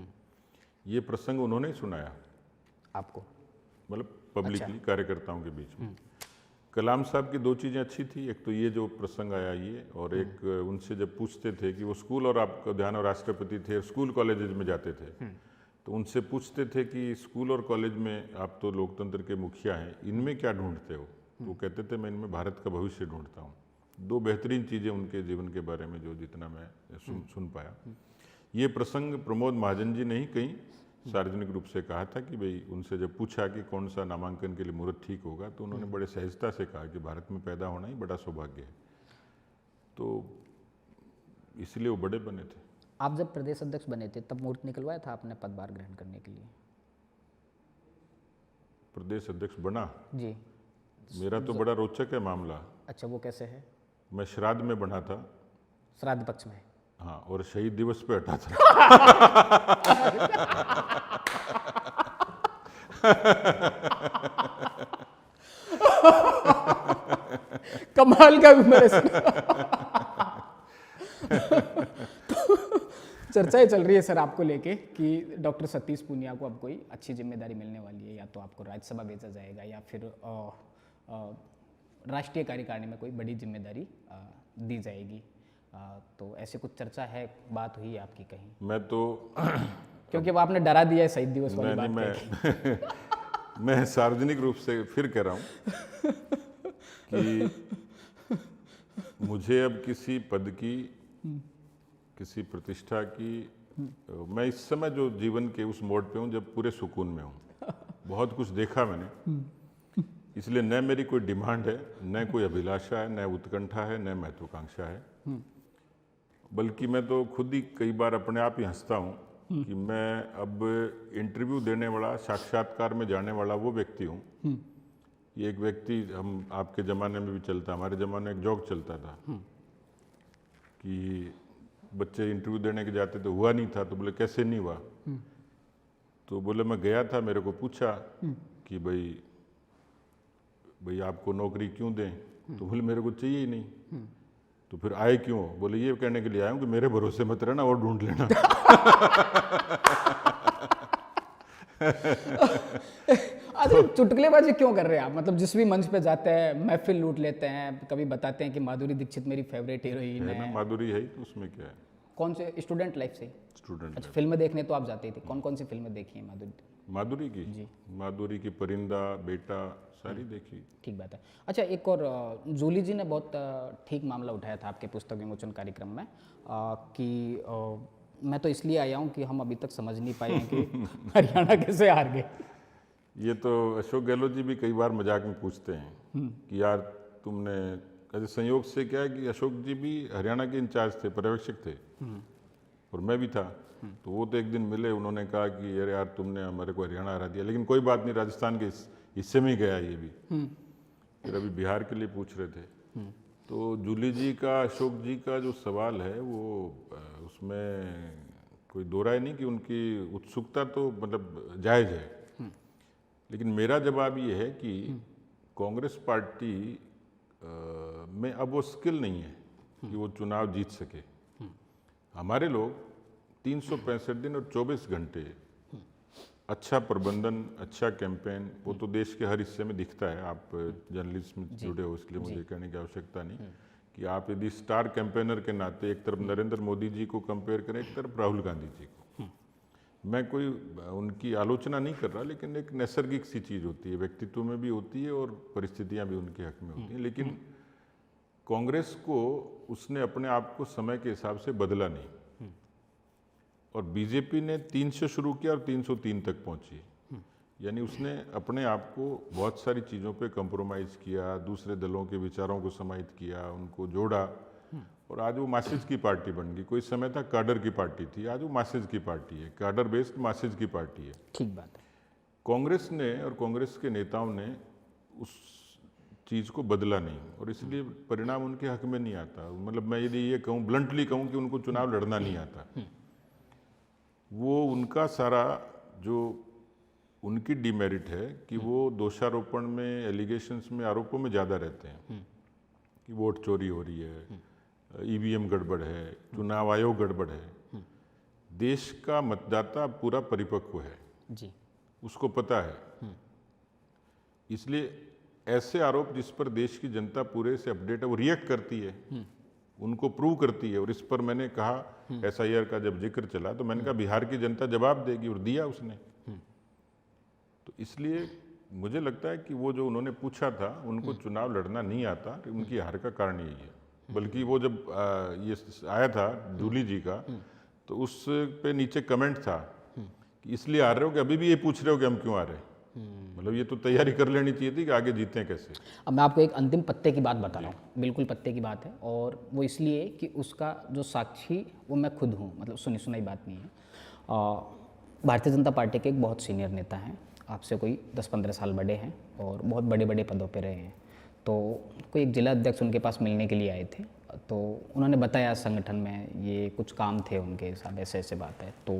ये प्रसंग उन्होंने ही सुनाया आपको, मतलब पब्लिकली, कार्यकर्ताओं के बीच में। कलाम साहब की दो चीज़ें अच्छी थी, एक तो ये जो प्रसंग आया ये, और एक उनसे जब पूछते थे कि वो स्कूल, और आपका ध्यान और राष्ट्रपति थे, स्कूल कॉलेजेस में जाते थे, तो उनसे पूछते थे कि स्कूल और कॉलेज में आप तो लोकतंत्र के मुखिया हैं, इनमें क्या ढूंढते हो? तो वो कहते थे मैं इनमें भारत का भविष्य ढूंढता हूँ। दो बेहतरीन चीज़ें उनके जीवन के बारे में जो जितना मैं सुन पाया। ये प्रसंग प्रमोद महाजन जी ने ही कहीं सार्वजनिक रूप से कहा था कि भाई, उनसे जब पूछा कि कौन सा नामांकन के लिए मुहूर्त ठीक होगा, तो उन्होंने बड़े सहजता से कहा कि भारत में पैदा होना ही बड़ा सौभाग्य है। तो इसलिए वो बड़े बने थे। आप जब प्रदेश अध्यक्ष बने थे तब मुहूर्त निकलवाया था आपने पदभार ग्रहण करने के लिए? प्रदेश अध्यक्ष बना जी, मेरा तो बड़ा रोचक है मामला। अच्छा, वो कैसे है? मैं श्राद्ध में बना था। श्राद्ध पक्ष में? हाँ, और शहीद दिवस पे हटा था। कमाल का मेरे चर्चाएं चल रही है सर आपको लेके कि डॉक्टर सतीश पूनिया को अब कोई अच्छी जिम्मेदारी मिलने वाली है, या तो आपको राज्यसभा भेजा जाएगा या फिर राष्ट्रीय कार्यकारिणी में कोई बड़ी जिम्मेदारी दी जाएगी। तो ऐसे कुछ चर्चा है, बात हुई है आपकी कहीं? मैं तो क्योंकि वो आपने डरा दिया है शहीद दिवस वाली बात मैं मैं सार्वजनिक रूप से फिर कह रहा हूँ कि मुझे अब किसी पद की, किसी प्रतिष्ठा की, मैं इस समय जो जीवन के उस मोड़ पे हूँ जब पूरे सुकून में हूँ। बहुत कुछ देखा मैंने, इसलिए न मेरी कोई डिमांड है, न कोई अभिलाषा है, न उत्कंठा है, न महत्वाकांक्षा है। बल्कि मैं तो खुद ही कई बार अपने आप ही हंसता हूँ कि मैं अब इंटरव्यू देने वाला, साक्षात्कार में जाने वाला वो व्यक्ति हूँ। ये एक व्यक्ति, हम आपके ज़माने में भी चलता, हमारे ज़माने में एक जोक चलता था कि बच्चे इंटरव्यू देने के जाते तो हुआ नहीं था, तो बोले कैसे नहीं हुआ? तो बोले मैं गया था, मेरे को पूछा कि भाई आपको नौकरी क्यों दें? तो बोले मेरे को चाहिए ही नहीं। तो फिर आए क्यों? बोले ये कहने के लिए आया हूँ कि मेरे भरोसे मत रहना और ढूंढ लेना। अच्छा, चुटकुलेबाजी क्यों कर रहे हैं आप? मतलब जिस भी मंच पे जाते हैं महफिल लूट लेते हैं, कभी बताते हैं कि माधुरी दीक्षित मेरी फेवरेट हीरोइन है। माधुरी है तो उसमें क्या है? कौन से? स्टूडेंट लाइफ से? स्टूडेंट। अच्छा, फिल्में देखने तो आप जाते ही थे, कौन कौन सी फिल्में देखी हैं माधुरी की? जी, माधुरी की परिंदा, बेटा, सारी देखी। ठीक बात है। अच्छा, एक और जूली जी ने बहुत ठीक मामला उठाया था आपके पुस्तक विमोचन कार्यक्रम में कि मैं तो इसलिए आया हूँ कि हम अभी तक समझ नहीं पाए हैं कि हरियाणा कैसे हार गए। ये तो अशोक गहलोत जी भी कई बार मजाक में पूछते हैं कि यार तुमने, ऐसे संयोग से क्या है कि अशोक जी भी हरियाणा के इंचार्ज थे, पर्यवेक्षक थे, और मैं भी था। तो वो तो एक दिन मिले, उन्होंने कहा कि अरे यार तुमने हमारे को हरियाणा हरा दिया, लेकिन कोई बात नहीं, राजस्थान के हिस्से में ही गया ये भी। फिर अभी बिहार के लिए पूछ रहे थे। तो जूली जी का, अशोक जी का जो सवाल है वो उसमें कोई दो राय नहीं कि उनकी उत्सुकता तो मतलब जायज़ है, लेकिन मेरा जवाब ये है कि कांग्रेस पार्टी में अब वो स्किल नहीं है कि वो चुनाव जीत सके। हमारे लोग 365 दिन और 24 घंटे अच्छा प्रबंधन, अच्छा कैंपेन, वो तो देश के हर हिस्से में दिखता है। आप जर्नलिस्ट में जुड़े हो इसलिए मुझे कहने की आवश्यकता नहीं कि आप यदि स्टार कैंपेनर के नाते एक तरफ नरेंद्र मोदी जी को कंपेयर करें, एक तरफ राहुल गांधी जी को, मैं कोई उनकी आलोचना नहीं कर रहा, लेकिन एक नैसर्गिक सी चीज़ होती है, व्यक्तित्व में भी होती है और परिस्थितियां भी उनके हक में होती हैं। लेकिन कांग्रेस को उसने अपने आप को समय के हिसाब से बदला नहीं, और बीजेपी ने 3 से शुरू किया और 303 तक पहुंची। यानी उसने अपने आप को बहुत सारी चीज़ों पे कंप्रोमाइज़ किया, दूसरे दलों के विचारों को समाहित किया, उनको जोड़ा, और आज वो मासेज की पार्टी बन गई। कोई समय था काडर की पार्टी थी, आज वो मासेज की पार्टी है, काडर बेस्ड मासेज की पार्टी है। ठीक बात है। कांग्रेस ने और कांग्रेस के नेताओं ने उस चीज़ को बदला नहीं, और इसलिए परिणाम उनके हक में नहीं आता। मतलब मैं यदि ये कहूँ, ब्लंटली कहूँ कि उनको चुनाव लड़ना नहीं आता, वो उनका सारा जो उनकी डिमेरिट है कि वो दोषारोपण में, एलिगेशंस में, आरोपों में ज़्यादा रहते हैं कि वोट चोरी हो रही है, ईवीएम गड़बड़ है, चुनाव आयोग गड़बड़ है। देश का मतदाता पूरा परिपक्व है जी, उसको पता है। इसलिए ऐसे आरोप जिस पर देश की जनता पूरे से अपडेट है, वो रिएक्ट करती है, उनको प्रूव करती है। और इस पर मैंने कहा, एसआईआर का जब जिक्र चला तो मैंने कहा बिहार की जनता जवाब देगी, और दिया उसने। तो इसलिए मुझे लगता है कि वो जो उन्होंने पूछा था, उनको चुनाव लड़ना नहीं आता, उनकी हार का कारण यही है। बल्कि वो जब ये आया था जूली जी का, तो उस पे नीचे कमेंट था कि इसलिए आ रहे हो कि अभी भी ये पूछ रहे हो कि हम क्यों आ रहे हैं। मतलब ये तो तैयारी कर लेनी चाहिए थी कि आगे जीतें कैसे। अब मैं आपको एक अंतिम पत्ते की बात बता रहा हूँ, बिल्कुल पत्ते की बात है, और वो इसलिए कि उसका जो साक्षी वो मैं खुद हूँ, मतलब सुनी सुनाई बात नहीं है। भारतीय जनता पार्टी के एक बहुत सीनियर नेता हैं, आपसे कोई 10-15 साल बड़े हैं और बहुत बड़े बड़े पदों पे रहे हैं। तो कोई एक जिला अध्यक्ष उनके पास मिलने के लिए आए थे, तो उन्होंने बताया संगठन में ये कुछ काम थे उनके साथ, ऐसे ऐसे बात है। तो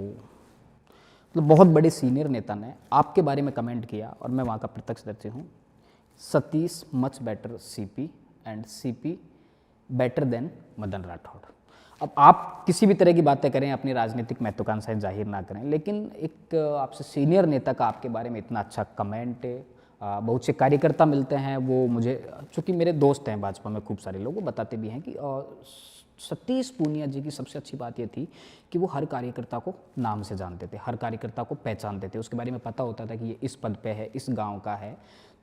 मतलब बहुत बड़े सीनियर नेता ने आपके बारे में कमेंट किया, और मैं वहाँ का प्रत्यक्षदर्शी हूँ। Satish much better CP and CP better than Madan Rathore. अब आप किसी भी तरह की बातें करें, अपनी राजनीतिक महत्वाकांक्षाएं जाहिर ना करें, लेकिन एक आपसे सीनियर नेता का आपके बारे में इतना अच्छा कमेंट, बहुत से कार्यकर्ता मिलते हैं, वो मुझे, चूँकि मेरे दोस्त हैं भाजपा में खूब सारे लोग, वो बताते भी हैं कि सतीश पूनिया जी की सबसे अच्छी बात ये थी कि वो हर कार्यकर्ता को नाम से जानते थे, हर कार्यकर्ता को पहचानते थे, उसके बारे में पता होता था कि ये इस पद पे है, इस गांव का है।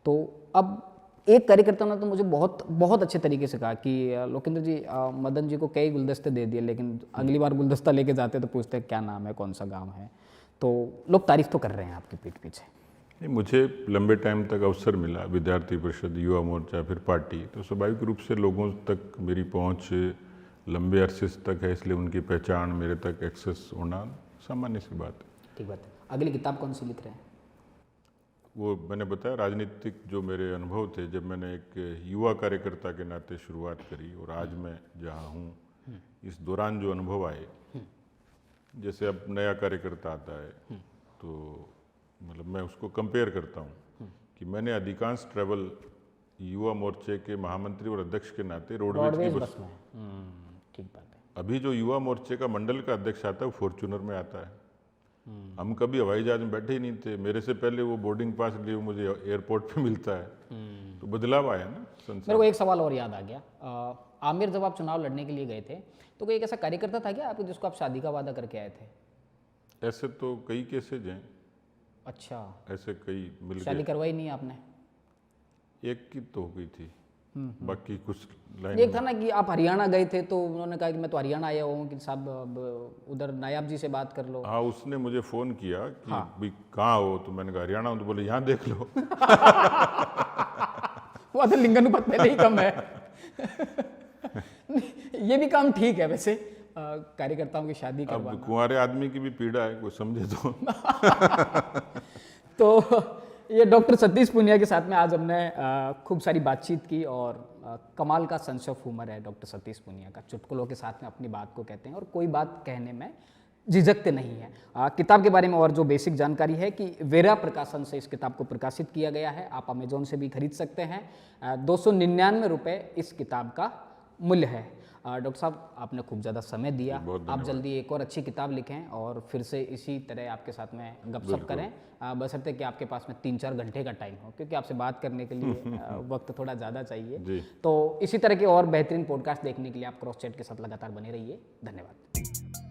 तो अब एक कार्यकर्ता ने तो मुझे बहुत बहुत अच्छे तरीके से कहा कि लोकेंद्र जी, मदन जी को कई गुलदस्ते दे दिए, लेकिन अगली बार गुलदस्ता लेके जाते तो पूछते क्या नाम है, कौन सा गाँव है। तो लोग तारीफ तो कर रहे हैं आपकी पीठ पीछे। नहीं, मुझे लंबे टाइम तक अवसर मिला, विद्यार्थी परिषद, युवा मोर्चा, फिर पार्टी, तो स्वाभाविक रूप से लोगों तक मेरी पहुंच लंबे अरसे तक है, इसलिए उनकी पहचान, मेरे तक एक्सेस होना सामान्य सी बात है। ठीक बात है। अगली किताब कौन सी लिख रहे हैं? वो मैंने बताया, राजनीतिक जो मेरे अनुभव थे, जब मैंने एक युवा कार्यकर्ता के नाते शुरुआत करी, और आज मैं जहाँ हूँ, इस दौरान जो अनुभव आए, जैसे अब नया कार्यकर्ता आता है तो मतलब मैं उसको कंपेयर करता हूँ कि मैंने अधिकांश ट्रैवल युवा मोर्चे के महामंत्री और अध्यक्ष के नाते रोडवेज की बस में। ठीक बात है। अभी जो युवा मोर्चे का मंडल का अध्यक्ष आता है वो फॉर्च्यूनर में आता है। हम कभी हवाई जहाज में बैठे ही नहीं थे, मेरे से पहले वो बोर्डिंग पास लिए मुझे एयरपोर्ट पे मिलता है। तो बदलाव आया ना संसार। मेरे को एक सवाल और याद आ गया। आमिर, जब आप चुनाव लड़ने के लिए गए थे तो कोई एक ऐसा कार्यकर्ता था क्या आपको जिसको आप शादी का वादा करके आए थे? ऐसे तो कई केसेज हैं। अच्छा, ऐसे कई मिल शादी गए। करवाई नहीं आपने? एक की तो हो गई थी। बाकी कुछ लाइन एक था ना कि आप हरियाणा गए थे तो उन्होंने कहा कि मैं तो हरियाणा आया हूँ कि साहब अब उधर नायाब जी से बात कर लो। हाँ, उसने मुझे फ़ोन किया कि भाई कहाँ हो, तो मैंने कहा हरियाणा हूँ, तो बोले यहाँ देख लो। वो तो लिंगानुपात पहले ही कम है। ये भी काम ठीक है वैसे, कार्यकर्ताओं की शादी अब करवाना। कुंवारे आदमी की भी पीड़ा है, कोई समझे तो। तो ये डॉक्टर सतीश पुनिया के साथ में आज हमने खूब सारी बातचीत की और कमाल का सेंस ऑफ ह्यूमर है डॉक्टर सतीश पुनिया का। चुटकुलों के साथ में अपनी बात को कहते हैं और कोई बात कहने में झिझकते नहीं है। किताब के बारे में और जो बेसिक जानकारी है कि वेरा प्रकाशन से इस किताब को प्रकाशित किया गया है। आप अमेजोन से भी खरीद सकते हैं। 299 रुपये इस किताब का मूल्य है। डॉक्टर साहब, आपने खूब ज़्यादा समय दिया। आप जल्दी एक और अच्छी किताब लिखें और फिर से इसी तरह आपके साथ में गपशप करें, बशर्ते कि आपके पास में 3-4 घंटे का टाइम हो, क्योंकि आपसे बात करने के लिए वक्त थोड़ा ज़्यादा चाहिए। तो इसी तरह के और बेहतरीन पॉडकास्ट देखने के लिए आप क्रॉस चैट के साथ लगातार बने रहिए। धन्यवाद।